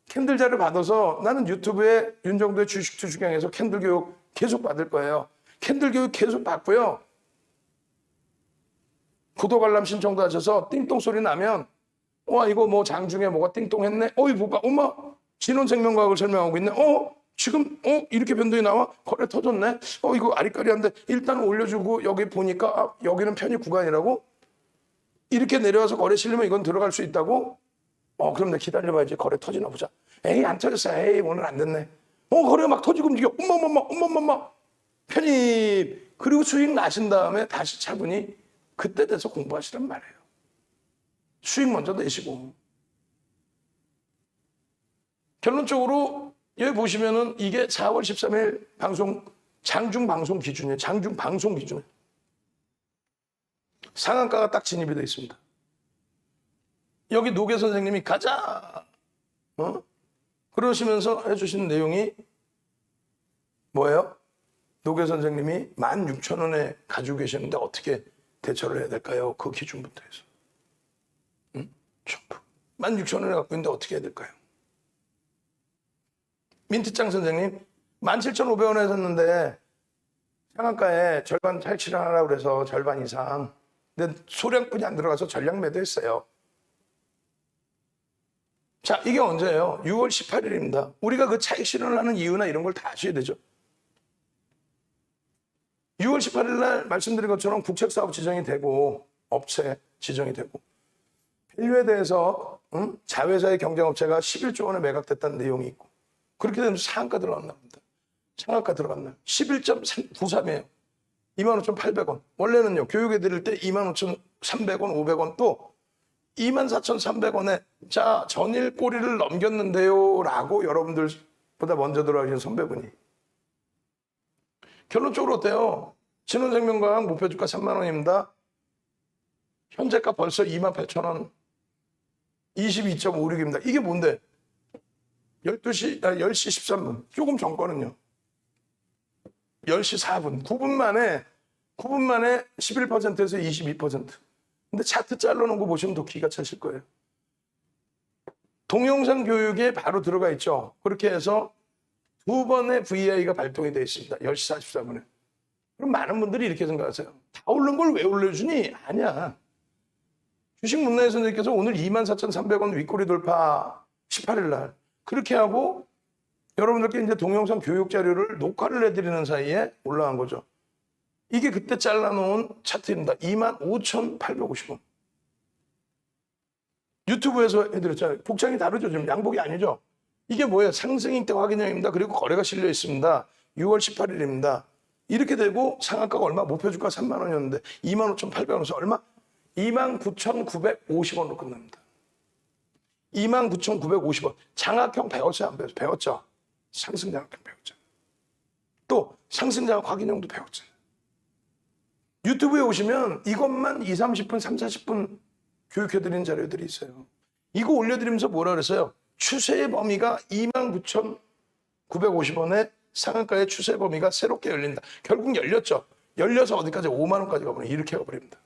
캔들 자료 받아서 나는 유튜브에 윤정도의 주식 투자경에서 캔들 교육 계속 받을 거예요. 캔들 교육 계속 받고요. 구독 알람 신청도 하셔서 띵동 소리 나면 와 이거 뭐 장중에 뭐가 띵동했네. 어이 뭐가 엄마 진원생명과학을 설명하고 있네. 지금 이렇게 변동이 나와 거래 터졌네. 이거 아리까리한데 일단 올려주고 여기 보니까 여기는 편입 구간이라고 이렇게 내려와서 거래 실리면 이건 들어갈 수 있다고. 그럼 내가 기다려봐야지. 거래 터지나 보자. 에이 안 터졌어. 에이 오늘 안 됐네. 거래가 막 터지고 움직여. 엄마 편입. 그리고 수익 나신 다음에 다시 차분히 그때 돼서 공부하시란 말이에요. 수익 먼저 내시고. 결론적으로 여기 보시면은 이게 4월 13일 방송 장중 방송 기준이에요. 장중 방송 기준. 상한가가 딱 진입이 되어 있습니다. 여기 노계 선생님이 가자. 그러시면서 해주신 내용이 뭐예요? 노계 선생님이 16,000원에 가지고 계시는데 어떻게 대처를 해야 될까요? 그 기준부터 해서. 전부. 16,000원에 갖고 있는데 어떻게 해야 될까요? 민트짱 선생님 17,500원에 샀는데 상한가에 절반 탈취를 하라고 그래서 절반 이상. 근데 소량뿐이 안 들어가서 전량 매도했어요. 자, 이게 언제예요? 6월 18일입니다. 우리가 그 차익 실현을 하는 이유나 이런 걸 다 아셔야 되죠. 6월 18일 날 말씀드린 것처럼 국책사업 지정이 되고 업체 지정이 되고 밸류에 대해서 자회사의 경쟁업체가 11조 원에 매각됐다는 내용이 있고 그렇게 되면 상한가 들어간답니다. 상한가 들어갔나요? 11.93이에요. 25,800원. 원래는요, 교육에 드릴 때 25,300원, 500원 또 24,300원에 자, 전일 꼬리를 넘겼는데요 라고 여러분들보다 먼저 들어가신 선배분이. 결론적으로 어때요? 진원생명과학 목표주가 3만 원입니다. 현재가 벌써 28,000원. 22.56입니다. 이게 뭔데? 10시 13분. 조금 전거는요. 10시 4분. 9분 만에 11%에서 22%. 근데 차트 잘라놓은 거 보시면 더 기가 차실 거예요. 동영상 교육에 바로 들어가 있죠. 그렇게 해서 2번의 VI가 발동이 되어 있습니다. 10시 44분에. 그럼 많은 분들이 이렇게 생각하세요. 다 오른 걸 왜 올려주니? 아니야. 주식 문화의 선생님께서 오늘 24,300원 윗꼬리 돌파 18일 날 그렇게 하고 여러분들께 이제 동영상 교육 자료를 녹화를 해드리는 사이에 올라간 거죠. 이게 그때 잘라놓은 차트입니다. 25,850원. 유튜브에서 해드렸잖아요. 복장이 다르죠. 지금 양복이 아니죠. 이게 뭐예요? 상승인 때 확인형입니다. 그리고 거래가 실려 있습니다. 6월 18일입니다. 이렇게 되고 상한가가 얼마? 목표주가 3만 원이었는데 25,800원에서 얼마? 29,950원으로 끝납니다. 29,950원. 장악형 배웠어요? 안 배웠어요? 배웠죠. 상승 장악형 배웠죠. 또 상승 장악 확인형도 배웠잖아요. 유튜브에 오시면 이것만 20, 30분, 30, 40분 교육해드리는 자료들이 있어요. 이거 올려드리면서 뭐라 그랬어요? 추세의 범위가 29,950원에 상한가의 추세 범위가 새롭게 열린다. 결국 열렸죠. 열려서 어디까지? 5만 원까지 가버려요. 이렇게 가버립니다.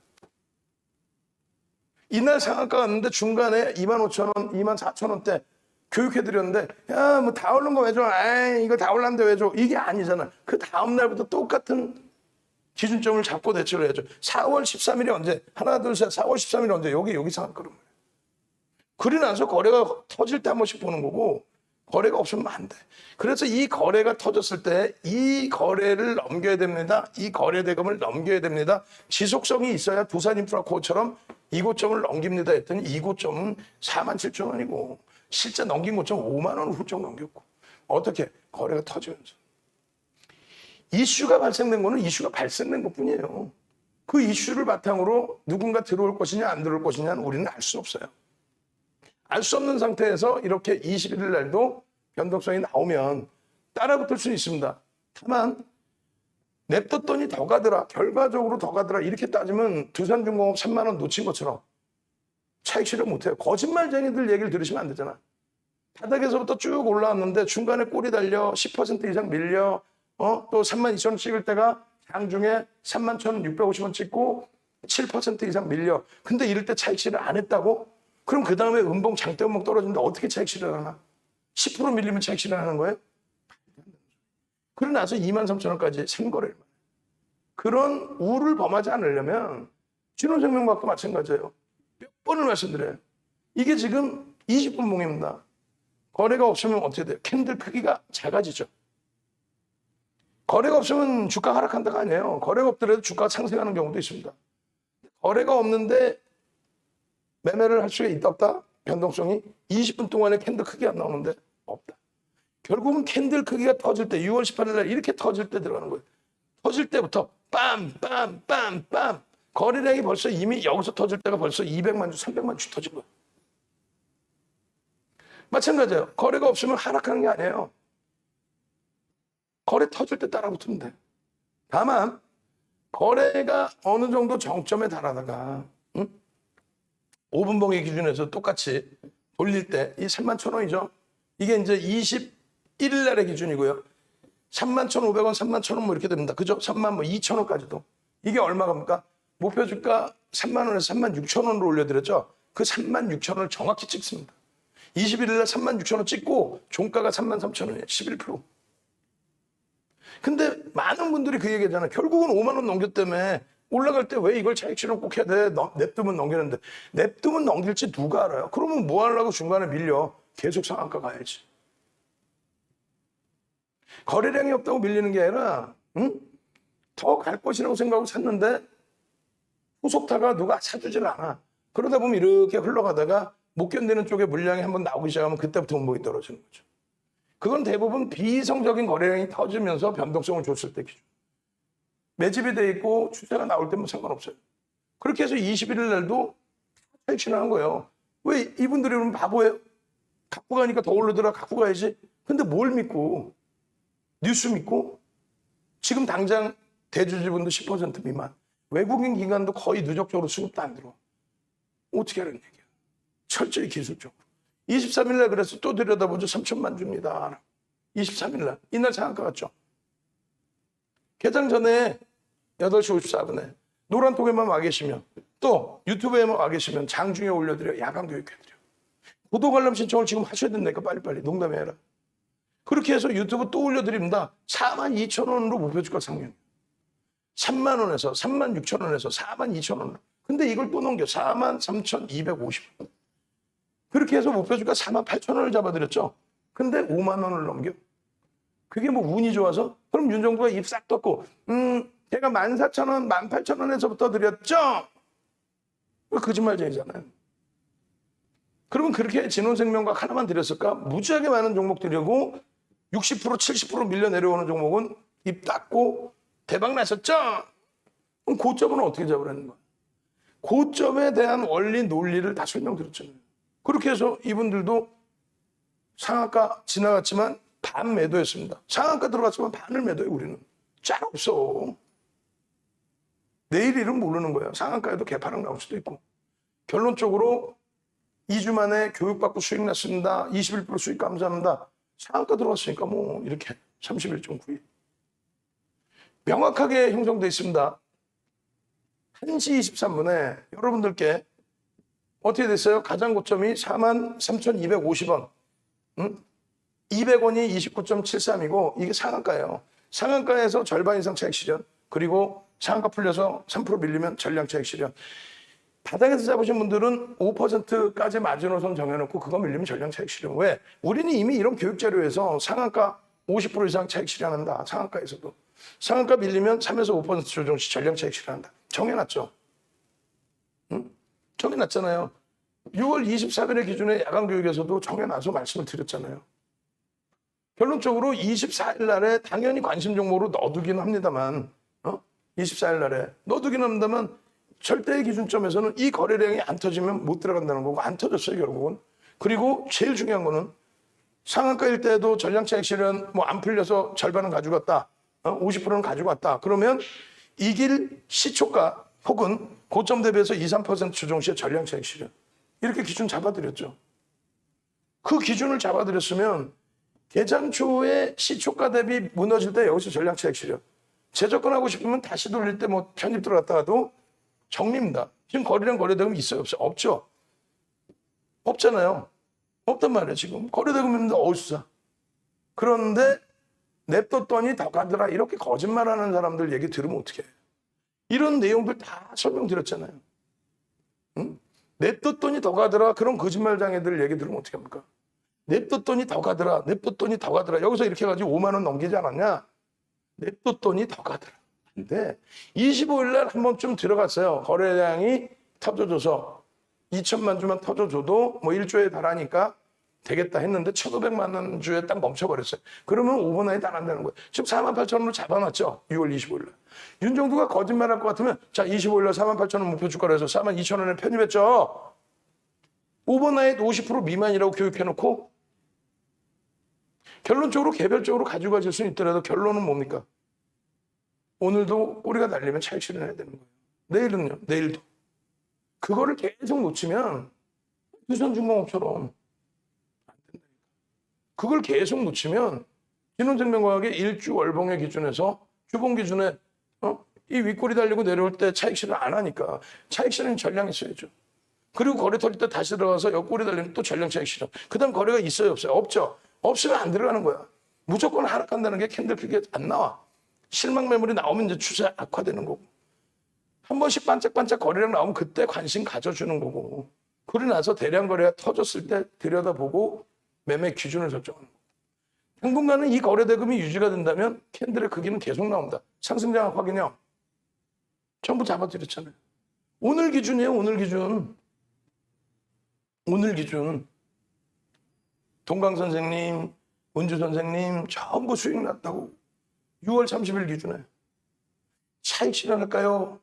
이날 상한가 갔는데 중간에 25,000원, 24,000원대 교육해드렸는데 야 뭐 다 오른 거 왜 줘? 에이 이거 다 올랐는데 왜 줘? 이게 아니잖아. 그 다음 날부터 똑같은 기준점을 잡고 대처를 해야죠. 4월 13일이 언제? 하나 둘 셋 4월 13일이 언제? 여기 상한가로. 그러고 나서 거래가 터질 때 한 번씩 보는 거고 거래가 없으면 안 돼. 그래서 이 거래가 터졌을 때 이 거래를 넘겨야 됩니다. 이 거래 대금을 넘겨야 됩니다. 지속성이 있어야 두산인프라코어처럼 이 고점을 넘깁니다 했더니 이 고점은 47,000원이고 실제 넘긴 고점 5만 원 훌쩍 넘겼고 어떻게? 거래가 터지면서. 이슈가 발생된 거는 이슈가 발생된 것뿐이에요. 그 이슈를 바탕으로 누군가 들어올 것이냐 안 들어올 것이냐는 우리는 알 수 없어요. 알 수 없는 상태에서 이렇게 21일 날도 변동성이 나오면 따라붙을 수는 있습니다. 다만 냅뒀더니 더 가더라. 결과적으로 더 가더라. 이렇게 따지면 두산중공업 3만 원 놓친 것처럼 차익 실현 못해요. 거짓말쟁이들 얘기를 들으시면 안 되잖아. 바닥에서부터 쭉 올라왔는데 중간에 꼬리 달려 10% 이상 밀려 또 32,000원 찍을 때가 장중에 31,650원 찍고 7% 이상 밀려. 근데 이럴 때 차익 실현 안 했다고? 그럼 그 다음에 음봉 장대음봉 떨어지는데 어떻게 차익 실현하나? 10% 밀리면 차익 실현하는 거예요? 그러고 나서 23,000원까지 생거래를. 그런 우를 범하지 않으려면 진원생명과학도 마찬가지예요. 몇 번을 말씀드려요. 이게 지금 20분봉입니다. 거래가 없으면 어떻게 돼요? 캔들 크기가 작아지죠. 거래가 없으면 주가 하락한다가 아니에요. 거래가 없더라도 주가가 상승하는 경우도 있습니다. 거래가 없는데 매매를 할 수가 있다 없다? 변동성이 20분 동안에 캔들 크기 안 나오는데 없다. 결국은 캔들 크기가 터질 때 6월 18일 날 이렇게 터질 때 들어가는 거예요. 터질 때부터 빰빰빰빰 거래량이 벌써 이미 여기서 터질 때가 벌써 200만 주 300만 주 터진 거예요. 마찬가지예요. 거래가 없으면 하락하는 게 아니에요. 거래 터질 때 따라붙으면 돼. 다만 거래가 어느 정도 정점에 달하다가 5분봉의 기준에서 똑같이 돌릴 때 이 31,000원이죠. 이게 이제 21일 날의 기준이고요. 31,500원, 31,000원 뭐 이렇게 됩니다. 그죠? 32,000원까지도. 이게 얼마입니까? 목표 주가 3만 원에서 36,000원으로 올려드렸죠. 그 36,000원을 정확히 찍습니다. 21일 날 36,000원 찍고 종가가 33,000원이에요. 11%. 근데 많은 분들이 그 얘기하잖아요. 결국은 5만 원 넘겼다며 올라갈 때 왜 이걸 차익 실현 꼭 해야 돼? 냅두면 넘기는데. 냅두면 넘길지 누가 알아요? 그러면 뭐 하려고 중간에 밀려? 계속 상한가 가야지. 거래량이 없다고 밀리는 게 아니라 더 갈 것이라고 생각하고 샀는데 후속타가 누가 사주질 않아. 그러다 보면 이렇게 흘러가다가 못 견디는 쪽에 물량이 한번 나오기 시작하면 그때부터 운봉이 떨어지는 거죠. 그건 대부분 비이성적인 거래량이 터지면서 변동성을 줬을 때 기준. 매집이 돼 있고 추세가 나올 때면 상관없어요. 그렇게 해서 21일 날도 차익 실현한 거예요. 왜 이분들이 그러면 바보예요? 갖고 가니까 더 오르더라 갖고 가야지. 근데 뭘 믿고 뉴스 믿고 지금 당장 대주주분도 10% 미만 외국인 기관도 거의 누적적으로 수급도 안 들어와. 어떻게 하라는 얘기야. 철저히 기술적으로. 23일 날 그래서 또 들여다보죠. 3천만 줍니다. 23일 날. 이날 상한가 갔죠. 개장 전에 8시 54분에 노란톡에만 와 계시면 또 유튜브에만 와 계시면 장중에 올려드려. 야간 교육해드려. 구독 알람 신청을 지금 하셔야 된다니까 빨리빨리. 농담이 아니라. 그렇게 해서 유튜브 또 올려드립니다. 42,000원으로 목표주가 상향. 3만 원에서 36,000원에서 42,000원으로. 근데 이걸 또 넘겨. 43,250원. 그렇게 해서 목표주가 48,000원을 잡아드렸죠. 근데 5만 원을 넘겨. 그게 뭐 운이 좋아서? 그럼 윤 정부가 입 싹 떴고 제가 14,000원, 18,000원에서부터 드렸죠? 거짓말쟁이잖아요. 그러면 그렇게 진원생명과학 하나만 드렸을까? 무지하게 많은 종목 드리고 60%, 70% 밀려 내려오는 종목은 입 닫고 대박 나셨죠? 그럼 고점은 어떻게 잡으라는 거야? 고점에 대한 원리, 논리를 다 설명드렸잖아요. 그렇게 해서 이분들도 상한가 지나갔지만 반 매도했습니다. 상한가 들어갔지만 반을 매도해 우리는. 짤 없어. 내일 일은 모르는 거예요. 상한가에도 개파락 나올 수도 있고. 결론적으로 2주 만에 교육받고 수익 났습니다. 21% 수익 감사합니다. 상한가 들어갔으니까 뭐 이렇게 31.92. 명확하게 형성되어 있습니다. 1시 23분에 여러분들께 어떻게 됐어요? 가장 고점이 43,250원. 응? 200원이 29.73이고 이게 상한가예요. 상한가에서 절반 이상 차익 실현, 그리고 상한가 풀려서 3% 밀리면 전량 차익 실현. 바닥에서 잡으신 분들은 5%까지 마지노선 정해놓고 그거 밀리면 전량 차익 실현. 왜? 우리는 이미 이런 교육 자료에서 상한가 50% 이상 차익 실현한다. 상한가에서도. 상한가 밀리면 3에서 5% 조정 시 전량 차익 실현한다. 정해놨죠. 응? 정해놨잖아요. 6월 24일의 기준에 야간 교육에서도 정해놔서 말씀을 드렸잖아요. 결론적으로 24일 날에 당연히 관심 종목으로 넣어두기는 합니다만, 24일 날에 넣어두기는 합니다만, 절대의 기준점에서는 이 거래량이 안 터지면 못 들어간다는 거고, 안 터졌어요, 결국은. 그리고 제일 중요한 거는 상한가일 때도 전량 차익 실현 뭐 안 풀려서 절반은 가져갔다. 50%는 가져갔다. 그러면 이길 시초가 혹은 고점 대비해서 2, 3% 조정 시에 전량 차익 실현. 이렇게 기준 잡아드렸죠. 그 기준을 잡아드렸으면 개장 초에 시초가 대비 무너질 때 여기서 전량 차익 실현. 재접근하고 싶으면 다시 돌릴 때 뭐 편입 들어갔다가도 정리입니다. 지금 거래량 거래대금 있어요? 없어요? 없죠. 없잖아요. 없단 말이에요. 지금 거래대금 있는데 어디서. 그런데 냅뒀더니 더 가더라. 이렇게 거짓말하는 사람들 얘기 들으면 어떡해. 이런 내용들 다 설명드렸잖아요. 응? 냅뒀더니 더 가더라. 그런 거짓말장애들 얘기 들으면 어떻게 합니까? 냅뒀더니 더 가더라. 냅뒀더니 더 가더라. 여기서 이렇게 해가지고 5만 원 넘기지 않았냐? 냅뒀더니 더 가더라. 근데 25일 날 한 번쯤 들어갔어요. 거래량이 터져줘서 2천만 주만 터져줘도 뭐 1조에 달하니까 되겠다 했는데 1,500만 원 주에 딱 멈춰버렸어요. 그러면 5분 안에 달한다는 거예요. 지금 48,000원으로 잡아놨죠. 6월 25일 날. 윤정두가 거짓말할 것 같으면 자 25일 날 48,000원 목표 주가로 해서 42,000원에 편입했죠. 5번 나에 50% 미만이라고 교육해놓고 결론적으로 개별적으로 가지고 가질 수는 있더라도 결론은 뭡니까? 오늘도 꼬리가 날리면 차익 실현해야 되는 거예요. 내일은요. 내일도. 그거를 계속 놓치면 유선중공업처럼 그걸 계속 놓치면 신혼생명과학의 일주 월봉의 기준에서 주봉 기준에 이 윗꼬리 달리고 내려올 때 차익 실현 안 하니까 차익 실현 전량이 있어야죠. 그리고 거래 터질 때 다시 들어가서 옆꼬리 달리면 또 전량 차익 실현. 그 다음 거래가 있어요 없어요? 없죠. 없으면 안 들어가는 거야. 무조건 하락한다는 게 캔들 크게 안 나와. 실망 매물이 나오면 이제 추세 악화되는 거고. 한 번씩 반짝반짝 거래량 나오면 그때 관심 가져주는 거고. 그러고 나서 대량 거래가 터졌을 때 들여다보고 매매 기준을 설정하는 거고. 당분간은 이 거래 대금이 유지가 된다면 캔들의 크기는 계속 나온다. 상승장악 확인형. 전부 잡아드렸잖아요. 오늘 기준이에요. 오늘 기준. 오늘 기준. 동강 선생님, 은주 선생님 전부 수익 났다고. 6월 30일 기준에. 차익 실현할까요?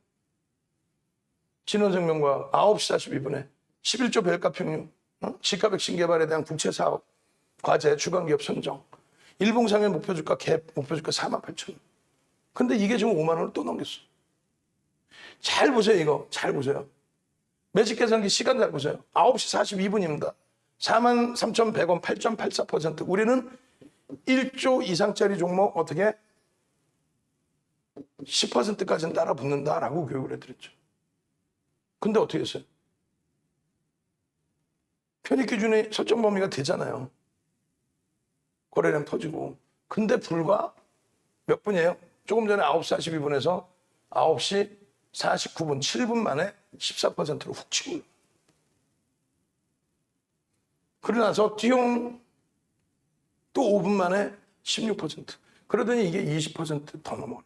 진원생명과 9시 42분에 11조 별가 평균, 시가 백신 개발에 대한 국채 사업, 과제, 주간기업 선정, 일봉상의 목표주가 갭, 목표주가 48,000원. 근데 이게 지금 5만 원을 또 넘겼어. 잘 보세요, 이거. 잘 보세요. 매직 계산기 시간 잘 보세요. 9시 42분입니다. 43,100원, 8.84%. 우리는 1조 이상짜리 종목 어떻게 10%까지는 따라 붙는다라고 교육을 해드렸죠. 근데 어떻게 했어요? 편입 기준이 설정 범위가 되잖아요. 거래량 터지고. 근데 불과 몇 분이에요? 조금 전에 9시 42분에서 9시 49분, 7분 만에 14%로 훅 치고. 그러고 나서 띠용 또 5분 만에 16%. 그러더니 이게 20%더 넘어가요.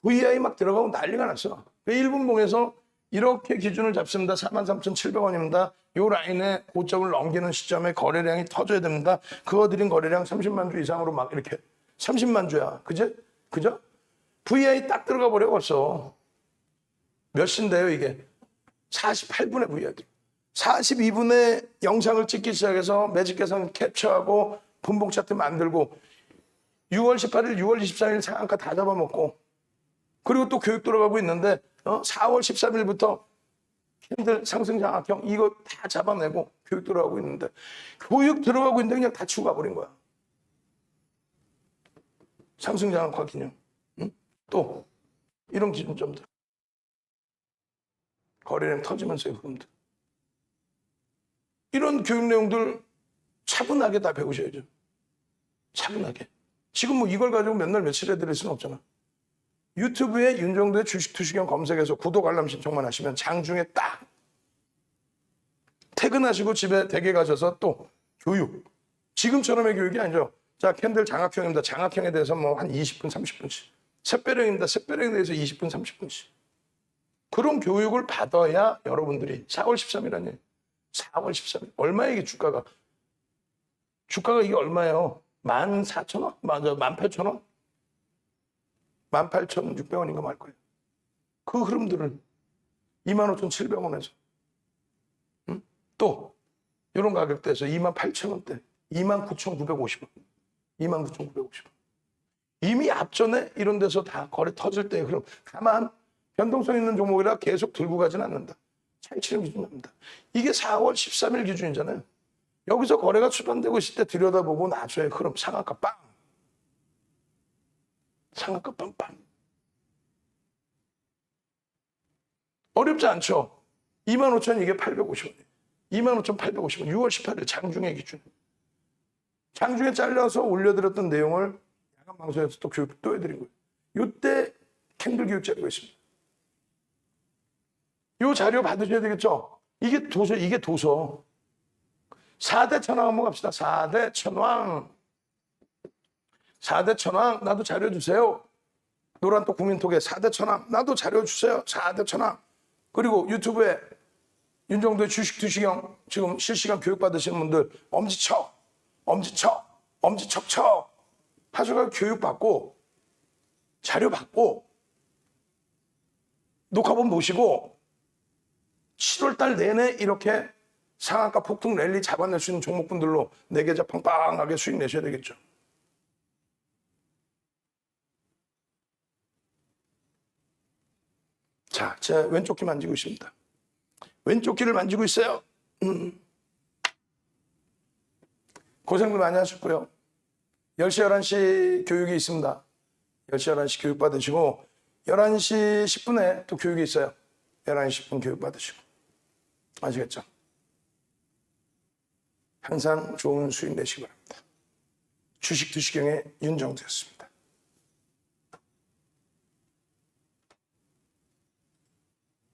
VI 막 들어가고 난리가 났어. 1분 봉에서 이렇게 기준을 잡습니다. 43,700원입니다. 이 라인에 고점을 넘기는 시점에 거래량이 터져야 됩니다. 그거 드린 거래량 30만 주 이상으로 막 이렇게 30만 주야. 그죠? 그죠? VI 딱 들어가 버려 벌써. 몇 시인데요 이게? 48분에 VI 들어. 42분에 영상을 찍기 시작해서 매직 계산 캡처하고 분봉 차트 만들고 6월 18일, 6월 24일 상한가 다 잡아먹고 그리고 또 교육 들어가고 있는데 4월 13일부터 캔들 상승장악형 이거 다 잡아내고 교육 들어가고 있는데 교육 들어가고 있는데 그냥 다 치고 가버린 거야. 상승장악화 기념. 응? 또 이런 기준점들. 거래량 터지면서의 흐름들. 이런 교육 내용들 차분하게 다 배우셔야죠. 차분하게. 지금 뭐 이걸 가지고 맨날 며칠 해드릴 수는 없잖아. 유튜브에 윤정도의 주식 투시경 검색해서 구독 알람 신청만 하시면 장중에 딱 퇴근하시고 집에 댁에 가셔서 또 교육. 지금처럼의 교육이 아니죠. 자, 캔들 장학형입니다. 장학형에 대해서 뭐 한 20분, 30분씩. 샛별형입니다. 샛별형에 대해서 20분, 30분씩. 그런 교육을 받아야 여러분들이 4월 13일 아니에요. 4월 13일. 얼마예요, 이게 주가가? 주가가 이게 얼마예요? 14,000원? 맞아, 18,000원? 18,600원인가 말 거예요. 그 흐름들을 25,700원에서 또 이런 가격대에서 28,000원대, 29,950원, 29,950원. 이미 앞전에 이런 데서 다 거래 터질 때 그럼 다만 변동성 있는 종목이라 계속 들고 가진 않는다. 차익 실현 기준입니다. 이게 4월 13일 기준이잖아요. 여기서 거래가 수반되고 있을 때 들여다보고 나중에 흐름 상한가 빵. 상한가 빵빵. 어렵지 않죠? 25,000원 이게 850원이에요. 25,850원. 6월 18일 장중에 기준. 장중에 잘려서 올려드렸던 내용을 야간 방송에서 또 교육 또 해드린 거예요. 이때 캔들 교육 자료가 있습니다. 이 자료 받으셔야 되겠죠? 이게 도서, 이게 도서. 4대 천왕 한번 갑시다. 4대 천왕. 4대 천왕, 나도 자료 주세요. 노란 또 국민톡에 4대 천왕, 나도 자료 주세요. 4대 천왕. 그리고 유튜브에 윤정도의 주식 투시경 지금 실시간 교육 받으시는 분들 엄지척, 엄지척, 엄지척척 하셔서 교육 받고 자료 받고 녹화본 보시고 7월달 내내 이렇게 상한가 폭등 랠리 잡아낼 수 있는 종목분들로 내 계좌 팡팡하게 수익 내셔야 되겠죠. 자, 제 왼쪽 귀 만지고 있습니다. 왼쪽 귀를 만지고 있어요. 고생들 많이 하셨고요. 10시, 11시 교육이 있습니다. 10시, 11시 교육 받으시고 11시 10분에 또 교육이 있어요. 11시 10분 교육 받으시고. 아시겠죠? 항상 좋은 수익 내시기 바랍니다. 주식 투시경의 윤정도였습니다.